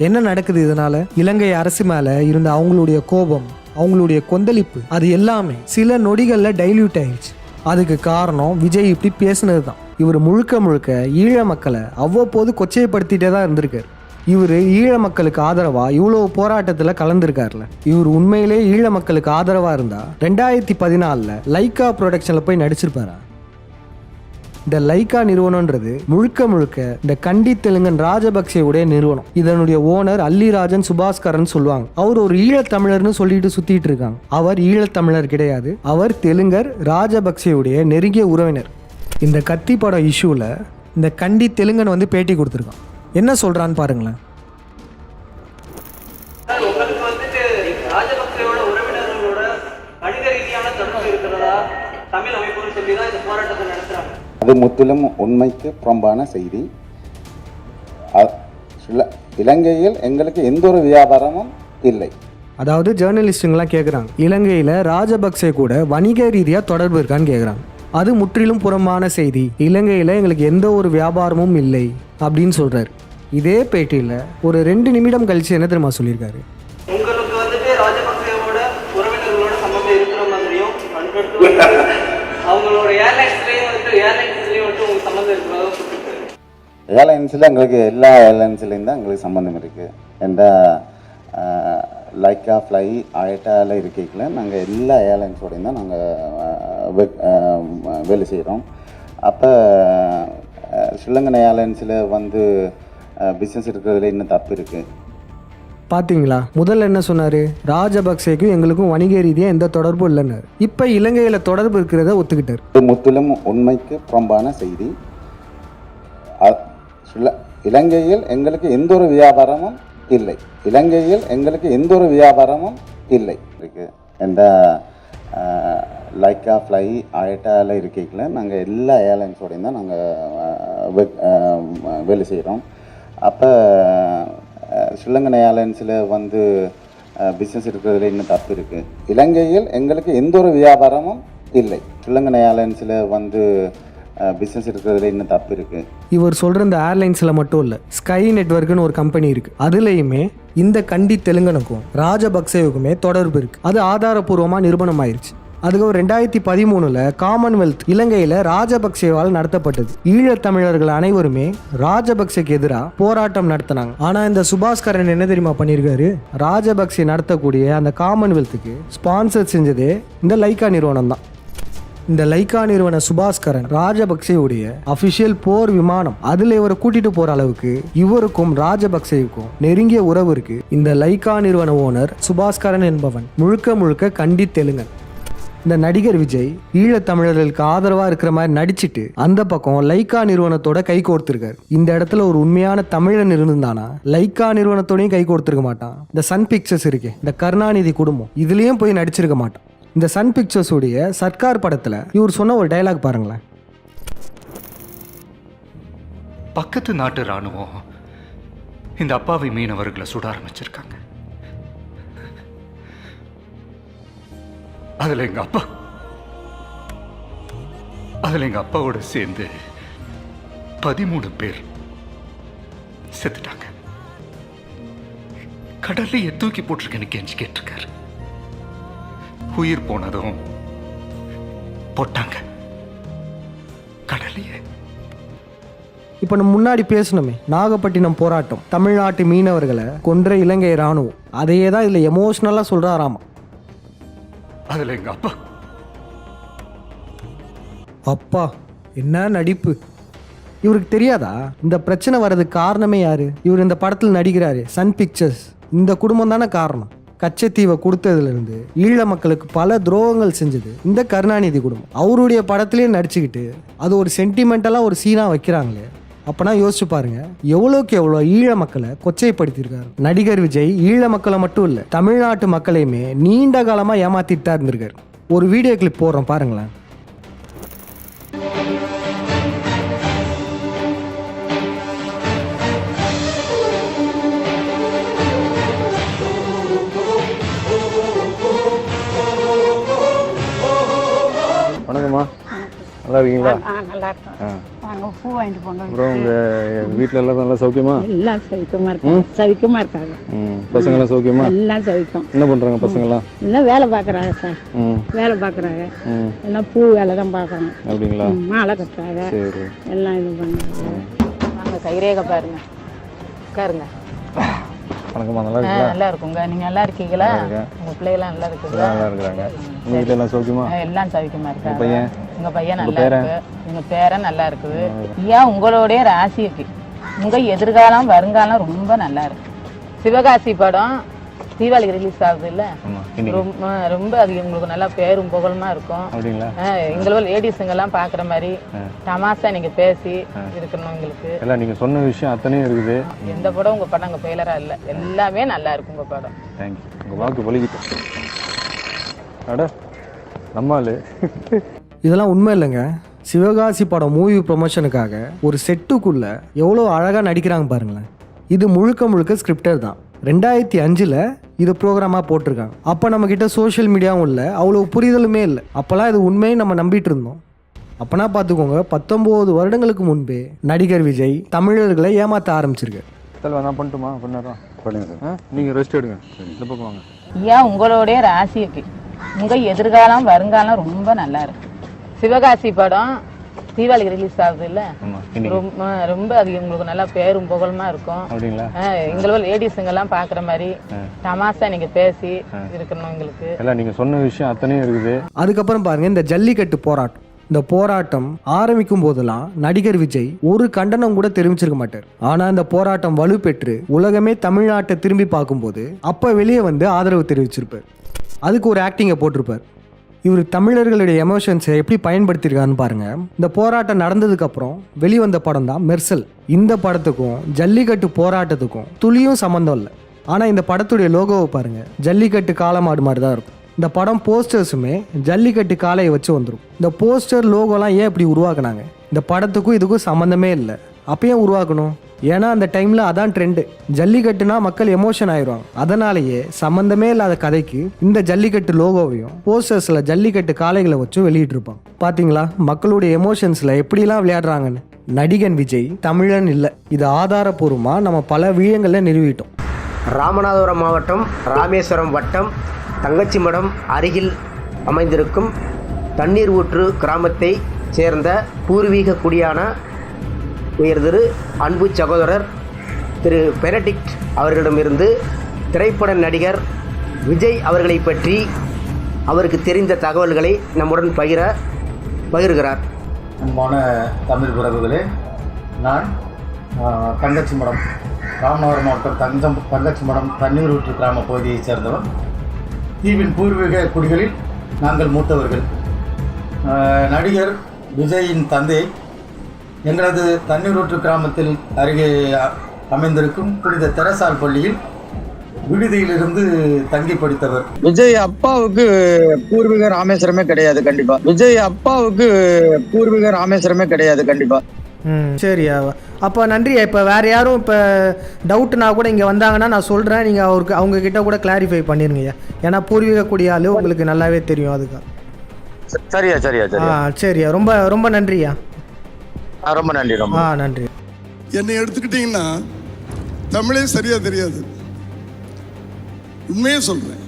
Speaker 1: என்ன நடக்குது இதனால? இலங்கை அரசு மேல இருந்த அவங்களுடைய கோபம், அவங்களுடைய கொந்தளிப்பு, அது எல்லாமே சில நொடிகள்ல டைல்யூட் ஆயிடுச்சு. அதுக்கு காரணம் விஜய் இப்படி பேசுனது தான். இவர் முழுக்க முழுக்க ஈழ மக்களை அவ்வப்போது கொச்சைப்படுத்திட்டே தான் இருந்திருக்காரு. இவர் ஈழ மக்களுக்கு ஆதரவா இவ்வளவு போராட்டத்துல கலந்துருக்காருல. இவர் உண்மையிலே ஈழ மக்களுக்கு ஆதரவா இருந்தா 2014 லைக்கா ப்ரொடக்ஷன்ல போய் நடிச்சிருப்பாரா? இந்த லைக்கா நிறுவனம்ன்றது முழுக்க முழுக்க இந்த கண்டி தெலுங்கன் ராஜபக்சேவுடைய நிறுவனம். இதனுடைய ஓனர் அல்லிராஜன் சுபாஸ்கரன் சொல்லுவாங்க. அவர் ஒரு ஈழத்தமிழர்னு சொல்லிட்டு சுத்திட்டு இருக்காங்க. அவர் ஈழத்தமிழர் கிடையாது, அவர் தெலுங்கர், ராஜபக்சேவுடைய நெருங்கிய உறவினர். இந்த கத்தி படம் இஷ்யூல இந்த கண்டி தெலுங்கன் வந்து பேட்டி கொடுத்துருக்கான். என்ன சொல்றான்னு பாருங்களேன்.
Speaker 5: உங்களுக்கு வந்துட்டு ராஜபக்சேவோட உறவினர்களோட கணித ரீதியான தொடர்பு இருக்கிறதா, தமிழ் அமைப்புன்னு சொல்லி தான் இந்த போராட்டத்தை நடத்துறாங்க.
Speaker 6: அது முற்றிலும் உண்மைக்கு புறம்பான செய்தி. இலங்கையில் எங்களுக்கு எந்த ஒரு வியாபாரமும் இல்லை.
Speaker 1: அதாவது ஜேர்னலிஸ்ட்டுங்களாம் கேட்குறாங்க, இலங்கையில் ராஜபக்சே கூட வணிக ரீதியாக தொடர்பு இருக்கான்னு கேட்குறாங்க. அது முற்றிலும் புறம்பான செய்தி, இலங்கையில் எங்களுக்கு எந்த ஒரு வியாபாரமும் இல்லை அப்படின்னு சொல்கிறார். இதே பேட்டியில் ஒரு 2 நிமிடம் கழிச்சு என்ன தெரியுமா சொல்லியிருக்காரு?
Speaker 5: உங்களுக்கு வந்துட்டு ராஜபக்சேவோட உறவினர்களோட சம்பந்தம் இருக்கிற மாதிரியும் அவங்களோட ஏர்லைன்ஸ்லேயும் வந்துட்டு உங்களுக்கு சம்பந்தம் இருக்கிறதோ சொல்லியிருக்காரு.
Speaker 6: ஏர்லைன்ஸில் எங்களுக்கு எல்லா ஏர்லைன்ஸ்லேயும் தான் எங்களுக்கு சம்மந்தம் இருக்குது. எந்த லைக்கா ஃப்ளை ஆயிட்டால இருக்கைக்குள்ள நாங்கள் எல்லா ஏர்லைன்ஸோடையும் தான் நாங்கள் வேலை செய்கிறோம். அப்போ ஸ்ரீலங்கன் ஏர்லைன்ஸில் வந்து பிஸ்னஸ் இருக்கிறதுல இன்னும் தப்பு இருக்குது.
Speaker 1: பார்த்தீங்களா, முதல்ல என்ன சொன்னார்? ராஜபக்சேக்கும் எங்களுக்கும் வணிக ரீதியாக எந்த தொடர்பும் இல்லைன்னாரு. இப்போ இலங்கையில் தொடர்பு இருக்கிறத ஒத்துக்கிட்டார்.
Speaker 6: இது முற்றிலும் உண்மைக்கு புறம்பான செய்தி. இலங்கையில் எங்களுக்கு எந்த ஒரு வியாபாரமும் இல்லை. இலங்கையில் எங்களுக்கு எந்த ஒரு வியாபாரமும் இல்லை இருக்கு. எந்த லைக்கா ஃப்ளை ஆயிட்டால இருக்கைக்குள்ள நாங்கள் எல்லா ஏர்லைன்ஸோடையும் தான் நாங்கள் வேலை செய்கிறோம். அப்போ ஸ்ரீலங்கன் ஏர்லைன்ஸில் வந்து பிஸ்னஸ் இருக்கிறதுல இன்னும் தப்பு இருக்குது. இலங்கையில் எங்களுக்கு எந்த ஒரு வியாபாரமும் இல்லை. ஸ்ரீலங்கன் ஏர்லைன்ஸில் வந்து பிஸ்னஸ் இருக்கிறதுல இன்னும் தப்பு இருக்குது.
Speaker 1: இவர் சொல்கிற இந்த ஏர்லைன்ஸில் மட்டும் இல்லை, ஸ்கை நெட்வொர்க்குன்னு ஒரு கம்பெனி இருக்குது. அதுலேயுமே இந்த கண்டி தெலுங்கனுக்கும் ராஜபக்சேவுக்குமே தொடர்பு இருக்குது. அது ஆதாரபூர்வமாக நிரூபணம் ஆயிடுச்சு. அதுக்கப்புறம் 2013 காமன்வெல்த் இலங்கையில் ராஜபக்சேவால் நடத்தப்பட்டது. ஈழத்தமிழர்கள் அனைவருமே ராஜபக்சேக்கு எதிராக போராட்டம் நடத்தினாங்க. ஆனால் இந்த சுபாஸ்கரன் என்ன தெரியுமா பண்ணியிருக்காரு? ராஜபக்சே நடத்தக்கூடிய அந்த காமன்வெல்த்துக்கு ஸ்பான்சர் செஞ்சதே இந்த லைக்கா நிறுவனம் தான். இந்த லைக்கா நிறுவன சுபாஸ்கரன் ராஜபக்சேவுடைய அபிஷியல் போர் விமானம், அதில் இவரை கூட்டிட்டு போற அளவுக்கு இவருக்கும் ராஜபக்சேவுக்கும் நெருங்கிய உறவு இருக்கு. இந்த லைக்கா நிறுவன ஓனர் சுபாஸ்கரன் என்பவன் முழுக்க முழுக்க கண்டி தெலுங்கன். இந்த நடிகர் விஜய் ஈழத்தமிழர்களுக்கு ஆதரவா இருக்கிற மாதிரி நடிச்சிட்டு அந்த பக்கம் லைக்கா நிறுவனத்தோட கை கோர்த்திருக்காரு. இந்த இடத்துல ஒரு உண்மையான தமிழன் இருந்திருந்தானா லைக்கா நிறுவனத்தோடையும் கை கோர்த்திருக்க மாட்டான். இந்த சன் பிக்சர்ஸ் இருக்கே, இந்த கருணாநிதி குடும்பம், இதுலயும் போய் நடிச்சிருக்க மாட்டான். இந்த சன் பிக்சர்ஸ் உடைய சர்க்கார் படத்தில் இவர் சொன்ன ஒரு டயலாக் பாருங்களேன்.
Speaker 7: பக்கத்து நாட்டு ராணுவம் இந்த அப்பாவி மீனவர்களை சுட ஆரம்பிச்சிருக்காங்க. அதுல எங்க அப்பாவோட சேர்ந்து 13 பேர் செத்துட்டாங்க. கடல்லையே தூக்கி போட்டிருக்கேன்னு கெஞ்சி கேட்டிருக்காரு. உயிர் போனதும் போட்டாங்க கடலையே.
Speaker 1: இப்போ நம்ம முன்னாடி பேசணுமே, நாகப்பட்டினம் போராட்டம், தமிழ்நாட்டு மீனவர்களை கொன்ற இலங்கை ராணுவம், அதையே தான் இதில் எமோஷ்னலாக சொல்கிறாராமா.
Speaker 7: அதில் எங்க
Speaker 1: அப்பா என்ன நடிப்பு! இவருக்கு தெரியாதா இந்த பிரச்சனை வர்றதுக்கு காரணமே யாரு? இவர் இந்த படத்தில் நடிக்கிறாரு, சன் பிக்சர்ஸ், இந்த குடும்பம் தானே காரணம். கச்சத்தீவை கொடுத்ததுலேருந்து ஈழ மக்களுக்கு பல துரோகங்கள் செஞ்சது இந்த கருணாநிதி குடும்பம். அவருடைய படத்திலே நடிச்சுக்கிட்டு அது ஒரு சென்டிமெண்டலாக ஒரு சீனாக வைக்கிறாங்களே. அப்போனா யோசிச்சு பாருங்க, எவ்வளோக்கு எவ்வளோ ஈழ மக்களை கொச்சைப்படுத்தியிருக்காரு நடிகர் விஜய். ஈழ மக்களை மட்டும் இல்லை, தமிழ்நாட்டு மக்களையுமே நீண்ட காலமாக ஏமாத்திட்டு தான் இருந்திருக்காரு. ஒரு வீடியோ கிளிப் போடுறோம் பாருங்களேன்.
Speaker 8: வணக்கம்மா, நல்லா இருக்கீங்களா?
Speaker 9: நல்லா இருக்கும். வாங்க பூ வாங்கிட்டு போங்க.
Speaker 8: அப்புறம் உங்கள் வீட்டில் எல்லாம் நல்லா சௌக்கியமா?
Speaker 9: எல்லாம் சௌக்கியமா இருக்காங்க. சௌக்கியமா இருக்காங்க.
Speaker 8: பசங்களாம் சௌக்கியமா?
Speaker 9: எல்லாம் சௌக்கியம்.
Speaker 8: என்ன பண்ணுறாங்க பசங்களாம்?
Speaker 9: எல்லாம் வேலை பார்க்குறாங்க சார். வேலை பார்க்குறாங்க. எல்லாம் பூ வேலை தான் பார்க்குறாங்க.
Speaker 8: அப்படிங்களா?
Speaker 9: மாலை கட்டுறாங்க.
Speaker 8: சரி,
Speaker 9: எல்லாம் இது பண்ணுறாங்க. வாங்க கைரேகை பாருங்க, உட்காருங்க.
Speaker 8: வணக்கம்மா, நல்லா இருக்கீங்களா?
Speaker 9: நல்லா இருக்குங்க. நீங்க நல்லா இருக்கீங்களா? உங்க பிள்ளைகளாம் நல்லா இருக்குங்களா?
Speaker 8: நல்லா இருக்கிறாங்க. உங்க வீட்டில் எல்லாம் சௌக்கியமா?
Speaker 9: எல்லாம் சௌக்கியமா இருக்காங்க.
Speaker 8: பையன்?
Speaker 9: உங்க பையன் நல்லா இருக்கு. உங்க பேரன் நல்லா இருக்குது. ஏன் உங்களுடைய ராசிக்கு உங்க எதிர்காலம் வருங்காலம் ரொம்ப நல்லா இருக்கு. சிவகாசி படம் தீபாவளிக்கு ரிலீஸ் ஆகுது இல்ல, ரொம்ப அது உங்களுக்கு நல்லா பேரும் புகழுமா இருக்கும். எங்களோட லேடிஸுங்கெல்லாம் பாக்குற மாதிரி தமாசா நீங்க பேசி இருக்கணும். எங்களுக்கு
Speaker 8: எல்லாம் நீங்க சொன்ன விஷயம் அத்தனையும் இருக்குது.
Speaker 9: எந்த படம் உங்க படம் அங்க ஃபெயிலரா இல்ல, எல்லாமே நல்லா இருக்கும் உங்க படம்.
Speaker 8: தேங்க்யூ. உங்க வாக்கு பொலிக்கிட்டோம். அட நம்மாலு
Speaker 1: இதெல்லாம் உண்மை இல்லைங்க. சிவகாசி படம் மூவி ப்ரொமோஷனுக்காக ஒரு செட்டுக்குள்ள எவ்வளோ அழகாக நடிக்கிறாங்க பாருங்களேன். இது முழுக்க முழுக்க ஸ்கிரிப்டர் தான். 2005 இது ப்ரோக்ராமாக போட்டிருக்காங்க. அப்போ நம்மக்கிட்ட சோஷியல் மீடியாவும் இல்லை, அவ்வளோ புரிதலுமே இல்லை. அப்போல்லாம் இது உண்மையை நம்ம நம்பிட்டு இருந்தோம். அப்போனா பார்த்துக்கோங்க, 19 வருடங்களுக்கு முன்பே நடிகர் விஜய் தமிழர்களை ஏமாற்ற ஆரம்பிச்சிருக்காரு.
Speaker 8: தலைவா நான் பண்ணட்டுமா? பண்ணாதான்
Speaker 6: பண்ணுங்க சார்.
Speaker 8: நீங்கள் ரெஸ்ட் எடுங்க, இந்த பக்கம் வாங்க.
Speaker 9: ஐயா உங்களுடைய ராசிக்கு உங்க எதிர்காலம் வருங்காலம் ரொம்ப நல்லா இருக்கு. சிவகாசி படம் தீபாவளிக்கு ரிலீஸ் ஆகுது இல்ல,
Speaker 8: ஆமாம் இன்னைக்கு
Speaker 9: ரொம்ப ரொம்ப அது உங்களுக்கு நல்லா பேரும் புகழுமா இருக்கும்.
Speaker 8: அப்படிங்களா?
Speaker 9: எங்களோட லேடிஸுங்கெல்லாம் பாக்குற மாதிரி தமாசா நீங்க பேசி இருக்கணும் எங்களுக்கு.
Speaker 8: எல்லாம் நீங்கள் சொன்ன விஷயம் அத்தனையும் இருக்குது.
Speaker 1: அதுக்கப்புறம் பாருங்க, இந்த ஜல்லிக்கட்டு போராட்டம். இந்த போராட்டம் ஆரம்பிக்கும் போதெல்லாம் நடிகர் விஜய் ஒரு கண்டனம் கூட தெரிவிச்சிருக்க மாட்டார். ஆனா இந்த போராட்டம் வலுப்பெற்று உலகமே தமிழ்நாட்டை திரும்பி பார்க்கும்போது அப்ப வெளியே வந்து ஆதரவு தெரிவிச்சிருப்பார். அதுக்கு ஒரு ஆக்டிங்கை போட்டிருப்பார். இவர் தமிழர்களுடைய எமோஷன்ஸை எப்படி பயன்படுத்தியிருக்காருன்னு பாருங்க. இந்த போராட்டம் நடந்ததுக்கு அப்புறம் வெளிவந்த படம் தான் மெர்சல். இந்த படத்துக்கும் ஜல்லிக்கட்டு போராட்டத்துக்கும் துளியும் சம்மந்தம் இல்லை. ஆனா இந்த படத்துடைய லோகோவை பாருங்க, ஜல்லிக்கட்டு காளமாடு மாதிரி தான் இருக்கும். இந்த படம் போஸ்டர்ஸுமே ஜல்லிக்கட்டு காளையை வச்சு வந்துடும். இந்த போஸ்டர் லோகோலாம் ஏன் இப்படி உருவாக்குனாங்க? இந்த படத்துக்கும் இதுக்கும் சம்மந்தமே இல்லை. அப்போ ஏன் உருவாக்கணும்? ஏன்னா அந்த டைமில் அதான் ட்ரெண்டு. ஜல்லிக்கட்டுனா மக்கள் எமோஷன் ஆயிடுவாங்க. அதனாலேயே சம்மந்தமே இல்லாத கதைக்கு இந்த ஜல்லிக்கட்டு லோகோவையும் போஸ்டர்ஸில் ஜல்லிக்கட்டு காளைகளை வச்சு வெளியிட்டிருப்பாங்க. பார்த்தீங்களா மக்களுடைய எமோஷன்ஸில் எப்படிலாம் விளையாடுறாங்கன்னு. நடிகன் விஜய் தமிழன் இல்லை, இது ஆதாரபூர்வமாக நம்ம பல விஷயங்களில் நிறுவிட்டோம்.
Speaker 10: ராமநாதபுரம் மாவட்டம் ராமேஸ்வரம் வட்டம் தங்கச்சிமடம் அருகில் அமைந்திருக்கும் தண்ணீர் ஊற்று கிராமத்தை சேர்ந்த பூர்வீக குடியான உயர்திரு அன்பு சகோதரர் திரு பெனடிக்ட் அவர்களிடமிருந்து திரைப்பட நடிகர் விஜய் அவர்களை பற்றி அவருக்கு தெரிந்த தகவல்களை நம்முடன் பகிர்கிறார்.
Speaker 6: அன்பான தமிழ் உறவுகளே, நான் தங்கச்சிமடம் ராமநாதபுரம் மாவட்டம் தங்கச்சிமடம் தண்ணீர் ஊற்று கிராம பகுதியைச் சேர்ந்தவன். தீவின் பூர்வீக குடிகளில் நாங்கள் மூத்தவர்கள். நடிகர் விஜயின் தந்தை எங்களது தண்ணீரூற்று கிராமத்தில் அருகே அமைந்திருக்கும் புனித தெரசால் பள்ளியில் விடுதியிலிருந்து தங்கி படித்தவர்.
Speaker 11: விஜய் அப்பாவுக்கு பூர்வீக ராமேஸ்வரமே கிடையாது கண்டிப்பா. விஜய் அப்பாவுக்கு பூர்வீக ராமேஸ்வரமே கிடையாது கண்டிப்பா.
Speaker 1: சரியா, அப்போ நன்றியா. இப்போ வேறு யாரும் இப்போ டவுட்னா கூட இங்கே வந்தாங்கன்னா நான் சொல்கிறேன், நீங்கள் அவங்க கிட்ட கூட கிளாரிஃபை பண்ணிருங்கய்யா. ஏன்னா பூர்வீக குடியால் உங்களுக்கு நல்லாவே தெரியும். அதுக்கு
Speaker 11: சரியா சரியா சரியா.
Speaker 1: சரியா, ரொம்ப ரொம்ப நன்றியா.
Speaker 11: ரொம்ப நன்றி. ரொம்ப
Speaker 1: நன்றி.
Speaker 12: என்னை எடுத்துக்கிட்டிங்கன்னா தமிழே சரியாக தெரியாது, உண்மையே சொல்கிறேன்.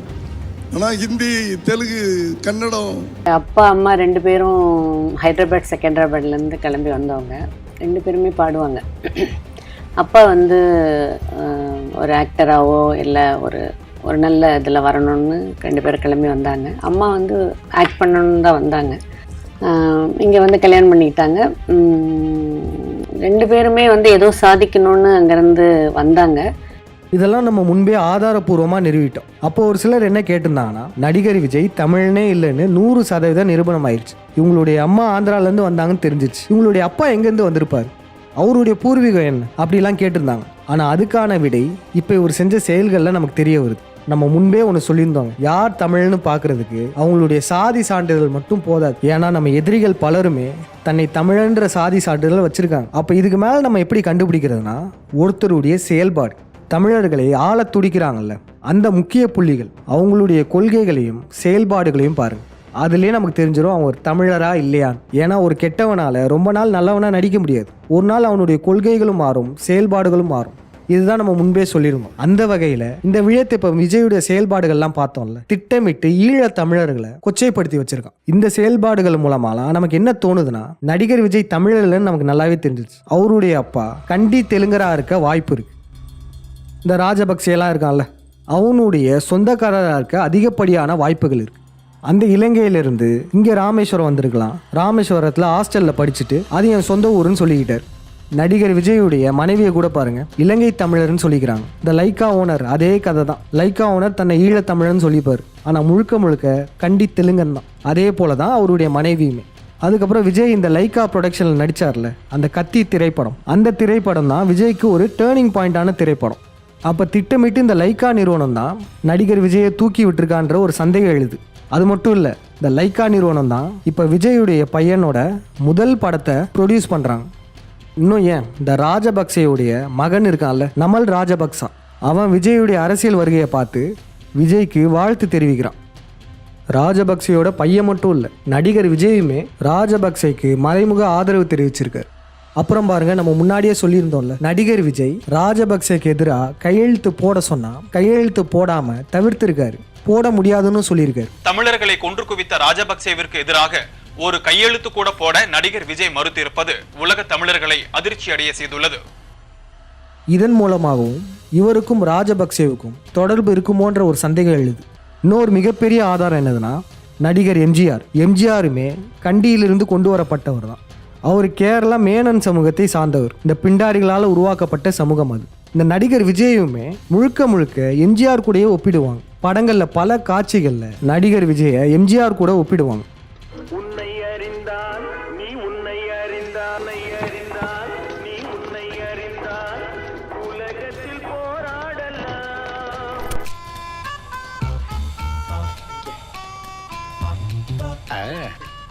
Speaker 12: ஆனால் ஹிந்தி, தெலுங்கு, கன்னடம்.
Speaker 13: அப்பா அம்மா 2 பேரும் ஹைதராபாத் செகண்டராபாத்லேருந்து கிளம்பி வந்தவங்க. 2 பேருமே பாடுவாங்க. அப்பா வந்து ஒரு ஆக்டராகவோ இல்லை ஒரு நல்ல இதில் வரணும்னு 2 பேரும் கிளம்பி வந்தாங்க. அம்மா வந்து ஆக்ட் பண்ணணுன்னு தான் வந்தாங்க. இங்கே வந்து கல்யாணம் பண்ணிக்கிட்டாங்க. 2 பேருமே வந்து ஏதோ சாதிக்கணும்னு அங்கேருந்து வந்தாங்க.
Speaker 1: இதெல்லாம் நம்ம முன்பே ஆதாரபூர்வமாக நிறுவிட்டோம். அப்போ ஒரு சிலர் என்ன கேட்டிருந்தாங்கன்னா, நடிகர் விஜய் தமிழனே இல்லைன்னு 100% நிரூபணம் ஆயிடுச்சு. இவங்களுடைய அம்மா ஆந்திராலேருந்து வந்தாங்கன்னு தெரிஞ்சிச்சு. இவங்களுடைய அப்பா எங்கேருந்து வந்திருப்பார், அவருடைய பூர்வீகம் என்ன, அப்படிலாம் கேட்டிருந்தாங்க. ஆனால் அதுக்கான விடை இப்போ இவர் செஞ்ச செயல்களில் நமக்கு தெரிய வருது. நம்ம முன்பே ஒன்று சொல்லியிருந்தோங்க, யார் தமிழ்னு பார்க்கறதுக்கு அவங்களுடைய சாதி சான்றிதழ் மட்டும் போதாது. ஏன்னா நம்ம எதிரிகள் பலருமே தன்னை தமிழன்ற சாதி சான்றிதழ் வச்சிருக்காங்க. அப்போ இதுக்கு மேலே நம்ம எப்படி கண்டுபிடிக்கிறதுனா, ஒருத்தருடைய செயல்பாடு. தமிழர்களை ஆள துடிக்கிறாங்கல்ல, அந்த முக்கிய புள்ளிகள், அவங்களுடைய கொள்கைகளையும் செயல்பாடுகளையும் பாருங்க. அதுலேயே நமக்கு தெரிஞ்சிடும் அவங்க ஒரு தமிழரா இல்லையான்னு. ஏன்னா ஒரு கெட்டவனால ரொம்ப நாள் நல்லவனா நடிக்க முடியாது. ஒரு நாள் அவனுடைய கொள்கைகளும் மாறும், செயல்பாடுகளும் மாறும். இதுதான் நம்ம முன்பே சொல்லியிருந்தோம். அந்த வகையில் இந்த விழத்தை இப்போ விஜயுடைய செயல்பாடுகள்லாம் பார்த்தோம்ல, திட்டமிட்டு ஈழ தமிழர்களை கொச்சைப்படுத்தி வச்சிருக்கான். இந்த செயல்பாடுகள் மூலமாலாம் நமக்கு என்ன தோணுதுன்னா, நடிகர் விஜய் தமிழர்லன்னு நமக்கு நல்லாவே தெரிஞ்சிச்சு. அவருடைய அப்பா கண்டி தெலுங்கரா இருக்க வாய்ப்பு இருக்கு. இந்த ராஜபக்சேலாம் இருக்கான்ல, அவனுடைய சொந்தக்காரராக இருக்க அதிகப்படியான வாய்ப்புகள் இருக்கு. அந்த இலங்கையிலிருந்து இங்கே ராமேஸ்வரம் வந்திருக்கலாம். ராமேஸ்வரத்தில் ஹாஸ்டலில் படிச்சுட்டு அது என் சொந்த ஊருன்னு சொல்லிக்கிட்டார். நடிகர் விஜயுடைய மனைவியை கூட பாருங்க, இலங்கை தமிழர்னு சொல்லிக்கிறாங்க. இந்த லைக்கா ஓனர் அதே கதை தான். லைக்கா ஓனர் தன்னை ஈழத்தமிழர்னு சொல்லிப்பார், ஆனால் முழுக்க முழுக்க கண்டி தெலுங்கன் தான். அதே போல தான் அவருடைய மனைவியுமே. அதுக்கப்புறம் விஜய் இந்த லைக்கா ப்ரொடக்ஷனில் நடித்தார்ல, அந்த கத்தி திரைப்படம், அந்த திரைப்படம் தான் விஜய்க்கு ஒரு டேர்னிங் பாயிண்டான திரைப்படம். அப்போ திட்டமிட்டு இந்த லைக்கா நிறுவனம் தான் நடிகர் விஜயை தூக்கி விட்டுருக்கான்ற ஒரு சந்தேகம் எழுது. அது மட்டும் இல்லை, இந்த லைக்கா நிறுவனம் தான் இப்போ விஜயுடைய பையனோட முதல் படத்தை ப்ரொடியூஸ் பண்ணுறாங்க. இன்னும் ஏன், இந்த ராஜபக்சேயுடைய மகன் இருக்கான்ல, நமல் ராஜபக்சா, அவன் விஜயுடைய அரசியல் வருகையை பார்த்து விஜய்க்கு வாழ்த்து தெரிவிக்கிறான். ராஜபக்சேயோட பையன் மட்டும் இல்லை, நடிகர் விஜயுமே ராஜபக்சேக்கு மறைமுக ஆதரவு தெரிவிச்சிருக்காரு. அப்புறம் பாருங்க, நம்ம முன்னாடியே சொல்லியிருந்தோம்ல, நடிகர் விஜய் ராஜபக்சேக்கு எதிராக கையெழுத்து போட சொன்னா கையெழுத்து போடாம தவிர்த்திருக்காரு, போட முடியாதுன்னு சொல்லியிருக்காரு.
Speaker 4: தமிழர்களை கொன்று குவித்த ராஜபக்சேவிற்கு எதிராக ஒரு கையெழுத்து கூட போட நடிகர் விஜய் மறுத்திருப்பது உலக தமிழர்களை அதிர்ச்சி அடைய செய்துள்ளது.
Speaker 1: இதன் மூலமாகவும் இவருக்கும் ராஜபக்சேவுக்கும் தொடர்பு இருக்குமோன்ற ஒரு சந்தேகம் எழுது. இன்னொரு மிகப்பெரிய ஆதாரம் என்னதுன்னா, நடிகர் எம்ஜிஆருமே கண்டியிலிருந்து கொண்டு வரப்பட்டவர் தான். அவர் கேரளா மேனன் சமூகத்தை சார்ந்தவர். இந்த பிண்டாரிகளால் உருவாக்கப்பட்ட சமூகம் அது. இந்த நடிகர் விஜயுமே முழுக்க எம்ஜிஆர் கூடயே ஒப்பிடுவாங்க. படங்கள்ல பல காட்சிகள்ல நடிகர் விஜயை எம்ஜிஆர் கூட ஒப்பிடுவாங்க.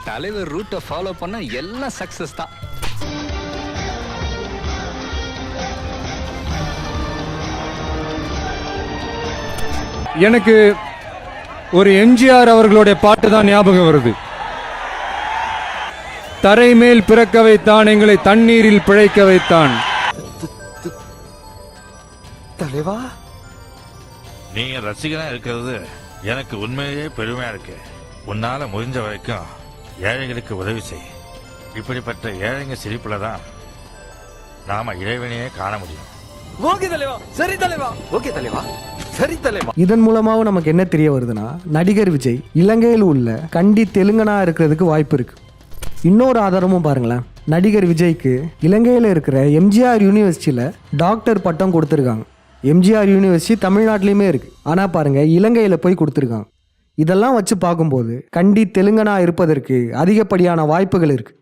Speaker 7: தலைவர் ரூட்டை ஃபாலோ பண்ண எல்லாம் சக்சஸ் தான்.
Speaker 2: எனக்கு ஒரு எம்ஜிஆர் அவர்களுடைய பாட்டு தான் ஞாபகம் வருது. தரை மேல் பிறக்க வைத்தான், எங்களை தண்ணீரில் பிழைக்க வைத்தான்.
Speaker 14: தலைவா,
Speaker 15: நீங்க ரசிகனா இருக்கிறது எனக்கு உண்மையிலேயே பெருமையா இருக்கு. உன்னால முடிஞ்ச வரைக்கும் ஏழைகளுக்கு உதவி செய். இப்படிப்பட்ட ஏழைங்க சிரிப்புல தான் நாம இறைவனையே காண முடியும்.
Speaker 14: ஓகே தலைவா, சரி தலைவா, ஓகே தலைவா, சரி தலைவா.
Speaker 1: இதன் மூலமாகவும் நமக்கு என்ன தெரிய வருதுன்னா, நடிகர் விஜய் இலங்கையில் உள்ள கண்டி தெலுங்கனா இருக்கிறதுக்கு வாய்ப்பு இருக்கு. இன்னொரு ஆதாரமும் பாருங்களேன், நடிகர் விஜய்க்கு இலங்கையில் இருக்கிற எம்ஜிஆர் யூனிவர்சிட்டியில் டாக்டர் பட்டம் கொடுத்துருக்காங்க. எம்ஜிஆர் யூனிவர்சிட்டி தமிழ்நாட்டிலையுமே இருக்கு, ஆனால் பாருங்க இலங்கையில் போய் கொடுத்துருக்காங்க. இதெல்லாம் வச்சு பார்க்கும்போது கண்டி தெலுங்கனா இருப்பதற்கு அதிகப்படியான வாய்ப்புகள் இருக்கு.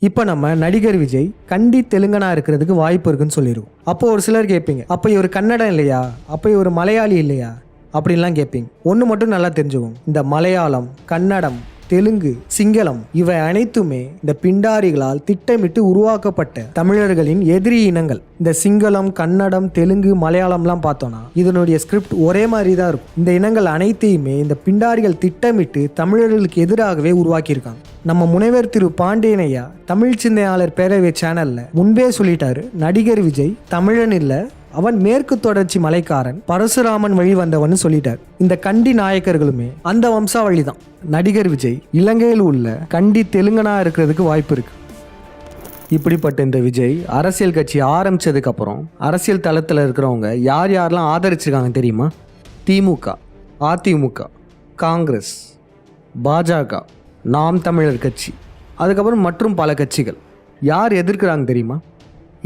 Speaker 1: இப்போ நம்ம நடிகர் விஜய் கண்டி தெலுங்கனா இருக்கிறதுக்கு வாய்ப்பு இருக்குன்னு சொல்லிடுவோம். அப்போ ஒரு சிலர் கேட்பீங்க, அப்போ இவர் கன்னடம் இல்லையா, அப்போ இவர் மலையாளி இல்லையா அப்படின்லாம் கேட்பீங்க. ஒன்று மட்டும் நல்லா தெரிஞ்சுக்கோங்க, இந்த மலையாளம், கன்னடம், தெலுங்கு, சிங்களம் இவை அனைத்துமே இந்த பிண்டாரிகளால் திட்டமிட்டு உருவாக்கப்பட்ட தமிழர்களின் எதிரி இனங்கள். இந்த சிங்களம், கன்னடம், தெலுங்கு, மலையாளம்லாம் பார்த்தோம்னா இதனுடைய ஸ்கிரிப்ட் ஒரே மாதிரி தான் இருக்கும். இந்த இனங்கள் அனைத்தையுமே இந்த பிண்டாரிகள் திட்டமிட்டு தமிழர்களுக்கு எதிராகவே உருவாக்கியிருக்காங்க. நம்ம முனைவர் திரு பாண்டியனையா தமிழ் சிந்தனையாளர் பேரவை சேனல்ல முன்பே சொல்லிட்டாரு, நடிகர் விஜய் தமிழன் இல்ல, அவன் மேற்கு தொடர்ச்சி மலைக்காரன், பரசுராமன் வழி வந்தவன் சொல்லிட்டார். இந்த கண்டி நாயக்கர்களுமே அந்த வம்சாவளி தான். நடிகர் விஜய் இலங்கையில் உள்ள கண்டி தெலுங்கனா இருக்கிறதுக்கு வாய்ப்பு இருக்கு. இப்படிப்பட்ட இந்த விஜய் அரசியல் கட்சி ஆரம்பிச்சதுக்கு அப்புறம் அரசியல் தளத்தில் இருக்கிறவங்க யார் யாரெல்லாம் ஆதரிச்சிருக்காங்க தெரியுமா? திமுக, அதிமுக, காங்கிரஸ், பாஜக, நாம் தமிழர் கட்சி, அதுக்கப்புறம் மற்றும் பல கட்சிகள். யார் எதிர்க்கிறாங்க தெரியுமா?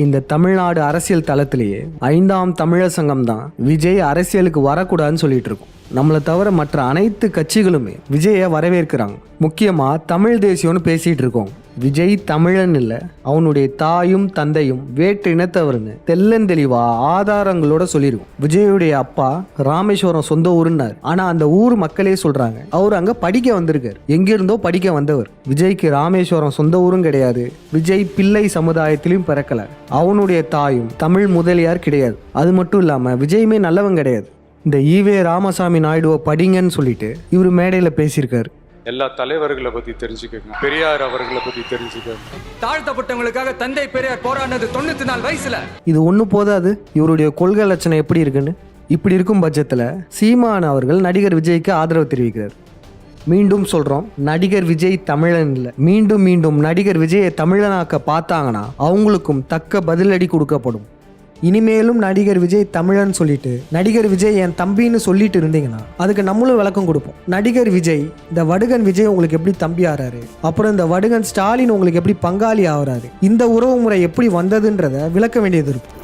Speaker 1: இந்த தமிழ்நாடு அரசியல் தளத்திலேயே 5ஆம் தமிழர் சங்கம் தான் விஜய் அரசியலுக்கு வரக்கூடாதுன்னு சொல்லிட்டு இருக்கோம். நம்மளை தவிர மற்ற அனைத்து கட்சிகளுமே விஜயை வரவேற்கிறாங்க. முக்கியமா தமிழ் தேசியம்னு பேசிட்டு இருக்கோம். விஜய் தமிழன் இல்லை, அவனுடைய தாயும் தந்தையும் வேற்று இனத்தவர்னு தெள்ளந்தெளிவா ஆதாரங்களோட சொல்லியிருக்கோம். விஜயுடைய அப்பா ராமேஸ்வரம் சொந்த ஊருன்னாரு, ஆனா அந்த ஊர் மக்களே சொல்றாங்க அவர் அங்க படிக்க வந்திருக்காரு, எங்கிருந்தோ படிக்க வந்தவர். விஜய்க்கு ராமேஸ்வரம் சொந்த ஊரும் கிடையாது, விஜய் பிள்ளை சமுதாயத்திலும் பிறக்கல, அவனுடைய தாயும் தமிழ் முதலியார் கிடையாது. அது மட்டும் இல்லாம விஜயுமே நல்லவன் கிடையாது. இந்த ஈவே ராமசாமி நாயுடுவை படிங்கன்னு சொல்லிட்டு இவர் மேடையில பேசியிருக்காரு.
Speaker 16: எல்லா தலைவர்களை பத்தி தெரிஞ்சுக்கோங்க, பெரியார் அவர்களை பத்தி தெரிஞ்சுக்கோங்க.
Speaker 14: தாழ்த்தப்பட்டவங்களுக்காக தந்தை பெரியார் போராடினது 94 வயசுல.
Speaker 1: இது ஒண்ணு போதாது, இவருடைய கொள்கை லட்சணம் எப்படி இருக்குன்னு. இப்படி இருக்கும் பட்சத்துல சீமான் அவர்கள் நடிகர் விஜய்க்கு ஆதரவு தெரிவிக்கிறார். மீண்டும் சொல்றோம், நடிகர் விஜய் தமிழன் இல்லை. மீண்டும் மீண்டும் நடிகர் விஜயை தமிழனாக்க பார்த்தாங்கன்னா அவங்களுக்கும் தக்க பதிலடி கொடுக்கப்படும். இனிமேலும் நடிகர் விஜய் தமிழன் சொல்லிட்டு நடிகர் விஜய் என் தம்பின்னு சொல்லிட்டு இருந்தீங்கன்னா அதுக்கு நம்மளும் விளக்கம் கொடுப்போம். நடிகர் விஜய், இந்த வடுகன் விஜய் உங்களுக்கு எப்படி தம்பி ஆறாரு, அப்புறம் இந்த வடுகன் ஸ்டாலின் உங்களுக்கு எப்படி பங்காளி ஆகிறாரு, இந்த உறவு முறை எப்படி வந்ததுன்றத விளக்க வேண்டியது இருக்கும்.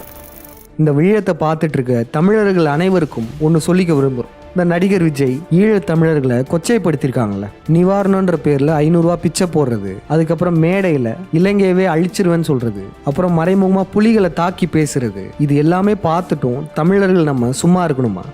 Speaker 1: இந்த விழயத்தை பார்த்துட்டு இருக்க தமிழர்கள் அனைவருக்கும் ஒன்று சொல்லிக்க விரும்புகிறோம். இந்த நடிகர் விஜய் ஈழத் தமிழர்களை கொச்சைப்படுத்திருக்காங்கல்ல, நிவாரணன்ற பேர்ல 500 ரூபா பிச்சை போடுறது, அதுக்கப்புறம் மேடையில இலங்கையவே அழிச்சிருவேன்னு சொல்றது, அப்புறம் மறைமுகமா புலிகளை தாக்கி பேசுறது, இது எல்லாமே பார்த்துட்டும் தமிழர்கள் நம்ம சும்மா இருக்கணுமா?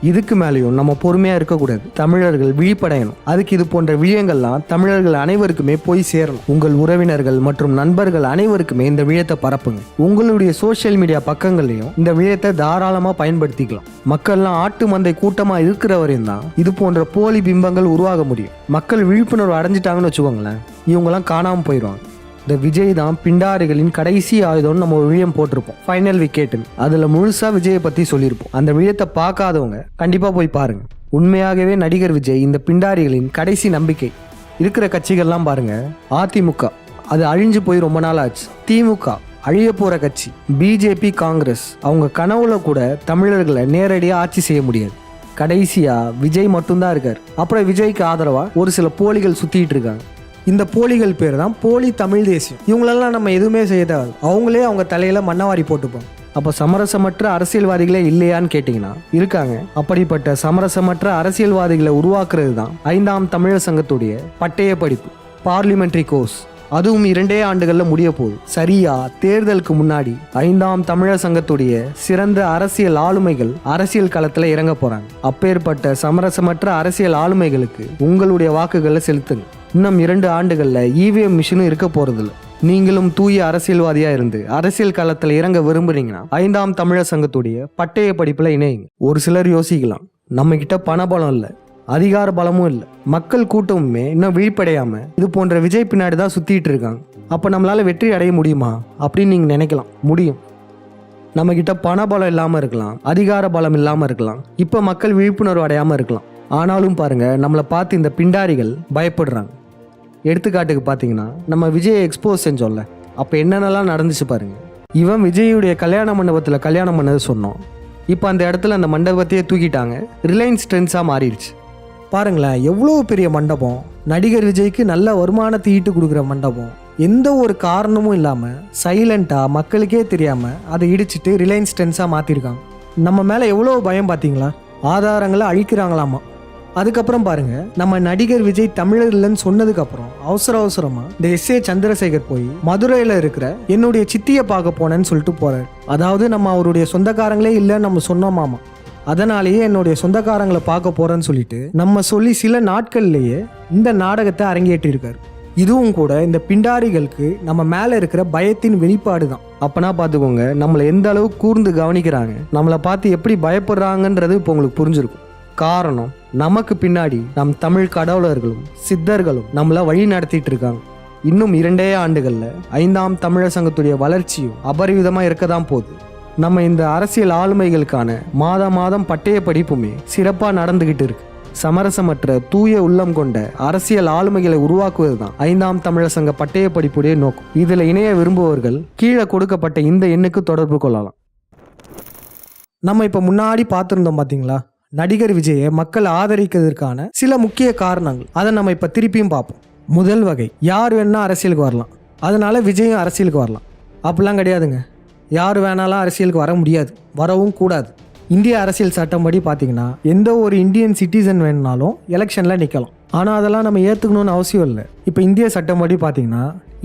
Speaker 1: இதுக்கு மேலேயும் நம்ம பொறுமையா இருக்கக்கூடாது. தமிழர்கள் விழிப்படையணும். அதுக்கு இது போன்ற விழியங்கள்லாம் தமிழர்கள் அனைவருக்குமே போய் சேரணும். உங்கள் உறவினர்கள் மற்றும் நண்பர்கள் அனைவருக்குமே இந்த விழயத்தை பரப்புங்க. உங்களுடைய சோசியல் மீடியா பக்கங்கள்லையும் இந்த விழயத்தை தாராளமா பயன்படுத்திக்கலாம். மக்கள்லாம் ஆட்டு மந்தை கூட்டமா இருக்கிற வரையும் தான் இது போன்ற போலி பிம்பங்கள் உருவாக முடியும். மக்கள் விழிப்புணர்வு அடைஞ்சிட்டாங்கன்னு வச்சுக்கோங்களேன், இவங்கெல்லாம் காணாம போயிடுவாங்க. இந்த விஜய் தான் பிண்டாரிகளின் கடைசி ஆயுதம்னு நம்ம ஒரு விழியம் போட்டிருப்போம், ஃபைனல் விக்கெட்டுன்னு. அதில் முழுசா விஜயை பற்றி சொல்லியிருப்போம். அந்த விழியத்தை பார்க்காதவங்க கண்டிப்பாக போய் பாருங்க. உண்மையாகவே நடிகர் விஜய் இந்த பிண்டாரிகளின் கடைசி நம்பிக்கை. இருக்கிற கட்சிகள்லாம் பாருங்க, அதிமுக அது அழிஞ்சு போய் ரொம்ப நாள் ஆச்சு. திமுக அழிய போகிற கட்சி. பிஜேபி, காங்கிரஸ் அவங்க கனவுல கூட தமிழர்களை நேரடியாக ஆட்சி செய்ய முடியாது. கடைசியா விஜய் மட்டும்தான் இருக்கார். அப்புறம் விஜய்க்கு ஆதரவா ஒரு சில போலிகள் சுத்திட்டு இருக்காங்க. இந்த போலிகள் பேர் தான் போலி தமிழ் தேசியம். இவங்களெல்லாம் நம்ம எதுவுமே செய்ய தேவை, அவங்களே அவங்க தலையில மண்ணவாரி போட்டுப்பாங்க. அப்போ சமரசமற்ற அரசியல்வாதிகளே இல்லையான்னு கேட்டிங்கன்னா இருக்காங்க. அப்படிப்பட்ட சமரசமற்ற அரசியல்வாதிகளை உருவாக்குறது தான் 5ஆம் தமிழர் சங்கத்துடைய பட்டய படிப்பு, பார்லிமெண்ட்ரி கோர்ஸ். அதுவும் 2 ஆண்டுகளில் முடிய போகுது. சரியா தேர்தலுக்கு முன்னாடி 5ஆம் தமிழர் சங்கத்துடைய சிறந்த அரசியல் ஆளுமைகள் அரசியல் களத்தில் இறங்க போறாங்க. அப்பேற்பட்ட சமரசமற்ற அரசியல் ஆளுமைகளுக்கு உங்களுடைய வாக்குகளை செலுத்துங்க. இன்னும் 2 ஆண்டுகளில் இவிஎம் மிஷினும் இருக்க போறதில்ல. நீங்களும் தூய அரசியல்வாதியா இருந்து அரசியல் களத்தில் இறங்க விரும்புறீங்கன்னா 5ஆம் தமிழர் சங்கத்துடைய பட்டய படிப்புல இணையுங்க. ஒரு சிலர் யோசிக்கலாம், நம்ம கிட்ட பணபலம் இல்லை, அதிகார பலமும் இல்லை, மக்கள் கூட்டமுமே இன்னும் விழிப்படையாம இது போன்ற விஜய் பின்னாடி தான் சுத்திட்டு இருக்காங்க. அப்ப நம்மளால வெற்றி அடைய முடியுமா அப்படின்னு நீங்க நினைக்கலாம். முடியும். நம்ம கிட்ட பணபலம் இல்லாம இருக்கலாம், அதிகார பலம் இல்லாம இருக்கலாம், இப்ப மக்கள் விழிப்புணர்வு அடையாம இருக்கலாம். ஆனாலும் பாருங்க, நம்மளை பார்த்து இந்த பிண்டாரிகள் பயப்படுறாங்க. எடுத்துக்காட்டுக்கு பார்த்தீங்கன்னா, நம்ம விஜயை எக்ஸ்போஸ் செஞ்சோம்ல, அப்போ என்னென்னலாம் நடந்துச்சு பாருங்க. இவன் விஜயுடைய கல்யாண மண்டபத்தில் கல்யாணம் பண்ணது சொன்னோம். இப்போ அந்த இடத்துல அந்த மண்டபத்தையே தூக்கிட்டாங்க, ரிலையன்ஸ் ட்ரெண்ட்ஸாக மாறிடுச்சு. பாருங்களேன், எவ்வளோ பெரிய மண்டபம், நடிகர் விஜய்க்கு நல்ல வருமானத்தை ஈட்டு கொடுக்குற மண்டபம். எந்த ஒரு காரணமும் இல்லாமல் சைலண்ட்டாக மக்களுக்கே தெரியாமல் அதை இடிச்சிட்டு ரிலையன்ஸ் ட்ரெண்ட்ஸாக மாற்றிருக்காங்க. நம்ம மேலே எவ்வளோ பயம் பார்த்தீங்களா? ஆதாரங்களை அழிக்கிறாங்களாமா. அதுக்கப்புறம் பாருங்க, நம்ம நடிகர் விஜய் தமிழர் இல்லைன்னு சொன்னதுக்கு அப்புறம் அவசரமா இந்த SA சந்திரசேகர் போய் மதுரையில இருக்கிற என்னுடைய சித்தியை பார்க்க போனேன்னு சொல்லிட்டு போறாரு. அதாவது நம்ம அவருடைய சொந்தக்காரங்களே இல்லைன்னு நம்ம சொன்னோமாமா. அதனாலேயே என்னுடைய சொந்தக்காரங்களை பார்க்க போறேன்னு சொல்லிட்டு நம்ம சொல்லி சில நாட்கள்லேயே இந்த நாடகத்தை அரங்கேற்றிருக்காரு. இதுவும் கூட இந்த பிண்டாரிகளுக்கு நம்ம மேல இருக்கிற பயத்தின் வெளிப்பாடு தான். அப்பனா பார்த்துக்கோங்க, நம்மளை எந்த அளவு கூர்ந்து கவனிக்கிறாங்க, நம்மளை பார்த்து எப்படி பயப்படுறாங்கன்றது இப்போ உங்களுக்கு புரிஞ்சிருக்கும். காரணம், நமக்கு பின்னாடி நம் தமிழ் கடவுளர்களும் சித்தர்களும் நம்மளை வழி நடத்திட்டு இருக்காங்க. இன்னும் 2 ஆண்டுகள்ல 5ஆம் தமிழர் சங்கத்துடைய வளர்ச்சியும் அபரிவிதமா இருக்கதான் போகுது. நம்ம இந்த அரசியல் ஆளுமைகளுக்கான மாதம் பட்டய படிப்புமே சிறப்பா நடந்துகிட்டு இருக்கு. சமரசமற்ற தூய உள்ளம் கொண்ட அரசியல் ஆளுமைகளை உருவாக்குவது தான் 5ஆம் தமிழர் சங்க பட்டய படிப்புடைய நோக்கம். இதுல இணைய விரும்புபவர்கள் கீழே கொடுக்கப்பட்ட இந்த எண்ணுக்கு தொடர்பு கொள்ளலாம். நம்ம இப்ப முன்னாடி பார்த்திருந்தோம் பாத்தீங்களா, நடிகர் விஜயை மக்கள் ஆதரிக்கிறதுக்கான சில முக்கிய காரணங்கள். அதை நம்ம இப்ப திருப்பியும் பார்ப்போம். முதல் வகை, யார் வேணா அரசியலுக்கு வரலாம், அதனால விஜயும் அரசியலுக்கு வரலாம். அப்படிலாம் கிடையாதுங்க. யார் வேணாலும் அரசியலுக்கு வர முடியாது, வரவும் கூடாது. இந்திய அரசியல் சட்டம் படி பார்த்தீங்கன்னா எந்த ஒரு இந்தியன் சிட்டிசன் வேணுனாலும் எலெக்ஷனில் நிற்கலாம். ஆனால் அதெல்லாம் நம்ம ஏற்றுக்கணும்னு அவசியம் இல்லை. இப்போ இந்திய சட்டம் படி பார்த்தீங்கன்னா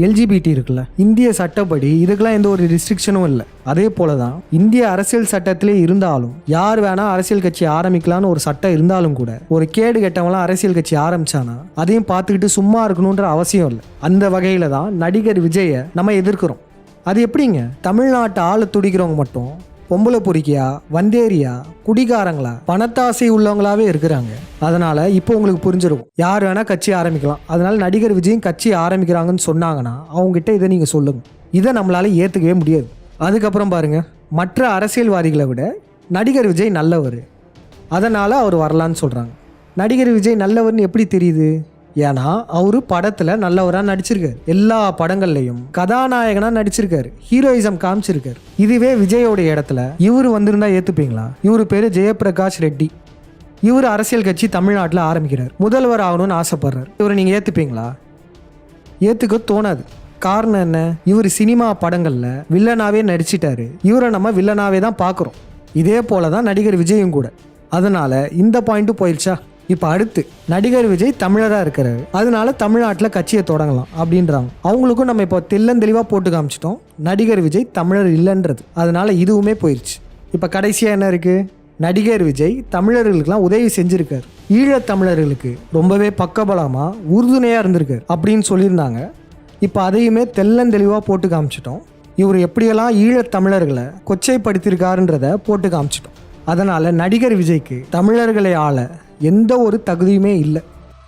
Speaker 1: LGBT இருக்குல்ல, இந்திய சட்டப்படி இதுக்கெல்லாம் எந்த ஒரு ரெஸ்ட்ரிக்ஷனும் இல்லை. அதே போல தான் இந்திய அரசியல் சட்டத்திலே இருந்தாலும் யார் வேணா அரசியல் கட்சி ஆரம்பிக்கலான்னு ஒரு சட்டம் இருந்தாலும் கூட ஒரு கேடு கெட்டவங்களாம் அரசியல் கட்சி ஆரம்பிச்சானா அதையும் பார்த்துக்கிட்டு சும்மா இருக்கணுன்ற அவசியம் இல்லை. அந்த வகையில தான் நடிகர் விஜயை நம்ம எதிர்க்கிறோம். அது எப்படிங்க, தமிழ்நாட்டை ஆள துடிக்கிறவங்க மட்டும் பொம்பளை பொறிக்கையா, வந்தேரியா, குடிகாரங்களா, பணத்தாசை உள்ளவங்களாவே இருக்கிறாங்க. அதனால இப்போ உங்களுக்கு புரிஞ்சிருக்கும், யார் வேணா கட்சி ஆரம்பிக்கலாம். அதனால நடிகர் விஜயும் கட்சி ஆரம்பிக்கிறாங்கன்னு சொன்னாங்கன்னா அவங்ககிட்ட இதை நீங்க சொல்லுங்க. இதை நம்மளால ஏத்துக்கவே முடியாது. அதுக்கப்புறம் பாருங்க, மற்ற அரசியல்வாதிகளை விட நடிகர் விஜய் நல்லவர், அதனால அவர் வரலான்னு சொல்றாங்க. நடிகர் விஜய் நல்லவர்னு எப்படி தெரியுது? ஏன்னா அவரு படத்துல நல்லவரா நடிச்சிருக்காரு, எல்லா படங்கள்லயும் கதாநாயகனா நடிச்சிருக்காரு, ஹீரோயிசம் காமிச்சிருக்காரு. இதுவே விஜயோட இடத்துல இவரு வந்திருந்தா ஏத்துப்பீங்களா? இவரு பேரு ஜெயபிரகாஷ் ரெட்டி. இவர் அரசியல் கட்சி தமிழ்நாட்டில் ஆரம்பிக்கிறார், முதல்வர் ஆகணும்னு ஆசைப்படுறாரு. இவரை நீங்க ஏத்துப்பீங்களா? ஏத்துக்க தோணாது. காரணம் என்ன? இவர் சினிமா படங்கள்ல வில்லனாவே நடிச்சிட்டாரு, இவரை நம்ம வில்லனாவே தான் பார்க்குறோம். இதே போலதான் நடிகர் விஜயும் கூட. அதனால இந்த பாயிண்ட்டும் போயிடுச்சா? இப்போ அடுத்து, நடிகர் விஜய் தமிழராக இருக்கிறாரு, அதனால தமிழ்நாட்டில் கட்சியை தொடங்கலாம் அப்படின்றாங்க. அவங்களுக்கும் நம்ம இப்போ தெளிவாக போட்டு காமிச்சிட்டோம், நடிகர் விஜய் தமிழர் இல்லைன்றது. அதனால இதுவுமே போயிடுச்சு. இப்போ கடைசியாக என்ன இருக்குது? நடிகர் விஜய் தமிழர்களுக்கெல்லாம் உதவி செஞ்சிருக்காரு. ஈழத் தமிழர்களுக்கு ரொம்பவே பக்கபலமா உறுதுணையா இருந்திருக்காரு அப்படின்னு சொல்லியிருந்தாங்க. இப்போ அதையுமே தெள்ளந்தெளிவாக போட்டு காமிச்சிட்டோம். இவர் எப்படியெல்லாம் ஈழத் தமிழர்களை கொச்சைப்படுத்தியிருக்காருன்றத போட்டு காமிச்சிட்டோம். அதனால் நடிகர் விஜய்க்கு தமிழர்களை ஆள எந்த ஒரு தகுதியுமே இல்லை.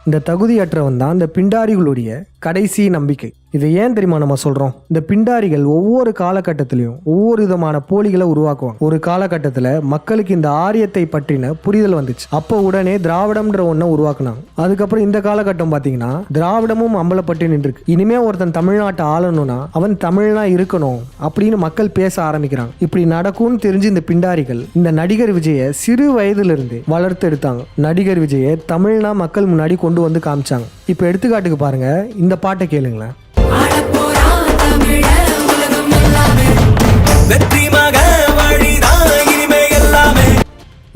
Speaker 1: இந்த தகுதியற்றவன் தான் இந்த பிண்டாரிகளுடைய கடைசி நம்பிக்கை. இதை ஏன் தெரியுமா நம்ம சொல்கிறோம்? இந்த பிண்டாரிகள் ஒவ்வொரு காலகட்டத்திலையும் ஒவ்வொரு விதமான போலிகளை உருவாக்குவாங்க. ஒரு காலகட்டத்தில் மக்களுக்கு இந்த ஆரியத்தை பற்றின புரிதல் வந்துச்சு. அப்போ உடனே திராவிடம்ன்ற ஒன்றை உருவாக்குனாங்க. அதுக்கப்புறம் இந்த காலகட்டம் பார்த்தீங்கன்னா திராவிடமும் அம்பலப்பட்டு நின்றுருக்கு. இனிமே ஒருத்தன் தமிழ்நாட்டை ஆளணும்னா அவன் தமிழ்னா இருக்கணும் அப்படின்னு மக்கள் பேச ஆரம்பிக்கிறாங்க. இப்படி நடக்கும்னு தெரிஞ்சு இந்த பிண்டாரிகள் இந்த நடிகர் விஜயை சிறு வயதிலிருந்து வளர்த்து எடுத்தாங்க. நடிகர் விஜயை தமிழ்னா மக்கள் முன்னாடி கொண்டு வந்து காமிச்சாங்க. இப்போ எடுத்துக்காட்டுக்கு பாருங்க, இந்த பாட்டை கேளுங்களேன்.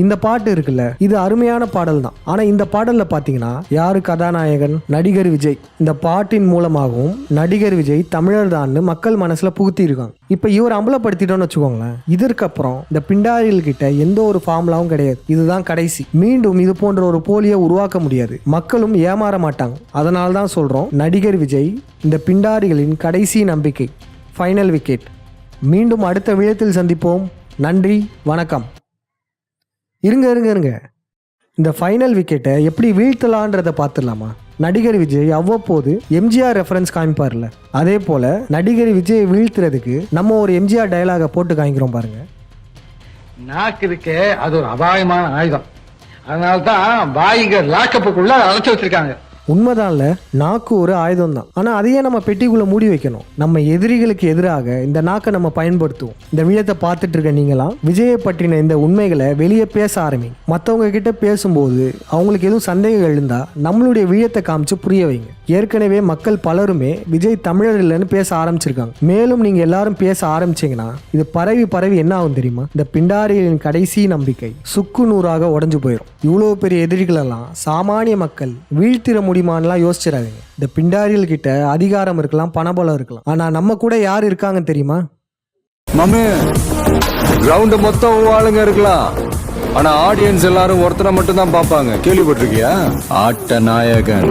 Speaker 1: இந்த பாட்டு இருக்குல்ல, இது அருமையான பாடல் தான். ஆனா இந்த பாடல்ல பாத்தீங்கன்னா யாரு கதாநாயகன்? நடிகர் விஜய். இந்த பாட்டின் மூலமாகவும் நடிகர் விஜய் தமிழர் தான் மக்கள் மனசுல புகுத்தி இருக்காங்க. இப்ப இவர் அம்பலப்படுத்திட்டோம்னு வச்சுக்கோங்களேன், இதற்கப்புறம் இந்த பிண்டாரிகள் கிட்ட எந்த ஒரு ஃபார்முலாவும் கிடையாது. இதுதான் கடைசி. மீண்டும் இது போன்ற ஒரு போலியை உருவாக்க முடியாது. மக்களும் ஏமாற மாட்டாங்க. அதனால தான் சொல்றோம், நடிகர் விஜய் இந்த பிண்டாரிகளின் கடைசி நம்பிக்கை. Final wicket. மீண்டும் அடுத்த விழத்தில் சந்திப்போம். நன்றி, வணக்கம். இருங்க, இந்த ஃபைனல் விக்கெட்டை எப்படி வீழ்த்தலான்றதை பார்த்துடலாமா? நடிகர் விஜய் அவ்வப்போது எம்ஜிஆர் ரெஃபரன்ஸ் காமிப்பார்ல, அதே போல நடிகர் விஜய் வீழ்த்துறதுக்கு நம்ம ஒரு எம்ஜிஆர் டயலாக போட்டு காமிக்கிறோம் பாருங்க.
Speaker 11: நாக்கு இருக்கே, அது ஒரு அபாயமான ஆயுதம். அதனால்தான் பாய்க லாக்கப்புக்குள்ள அழைச்சி வச்சிருக்காங்க.
Speaker 1: உண்மைதான்ல, நாக்கு ஒரு ஆயுதம் தான். ஆனால் அதையே நம்ம பெட்டிக்குள்ளே மூடி வைக்கணும். நம்ம எதிரிகளுக்கு எதிராக இந்த நாக்கை நம்ம பயன்படுத்துவோம். இந்த விழத்தை பார்த்துட்டு இருக்க நீங்களாம் விஜயை பற்றின இந்த உண்மைகளை வெளியே பேச ஆரம்பிங்க. மற்றவங்க கிட்ட பேசும்போது அவங்களுக்கு எதுவும் சந்தேகங்கள் இருந்தால் நம்மளுடைய விழத்தை காமிச்சு புரிய வைங்க. ஏற்கனவே மக்கள் பலருமே விஜய் தமிழர் இல்லைன்னு பேச ஆரம்பிச்சிருக்காங்க. மேலும் நீங்கள் எல்லாரும் பேச ஆரம்பிச்சிங்கன்னா இது பரவி என்ன ஆகும் தெரியுமா? இந்த பிண்டாரிகளின் கடைசி நம்பிக்கை சுக்கு நூறாக உடஞ்சு போயிடும். இவ்வளோ பெரிய எதிரிகளெல்லாம் சாமானிய மக்கள் வீழ்த்திட முடியுமான்லாம் யோசிச்சிடாதீங்க. இந்த பிண்டாரிகள் கிட்ட அதிகாரம் இருக்கலாம், பணபலம் இருக்கலாம். ஆனா நம்ம கூட யார் இருக்காங்க தெரியுமா?
Speaker 8: மாமே, கிரவுண்ட் மொத்தம் ஆளுங்க இருக்கலாம், ஆனா ஆடியன்ஸ் எல்லாரும் ஒருத்தரை மட்டும் தான் பார்ப்பாங்க. கேள்விப்பட்டிருக்கியா? ஆட்ட நாயகன்.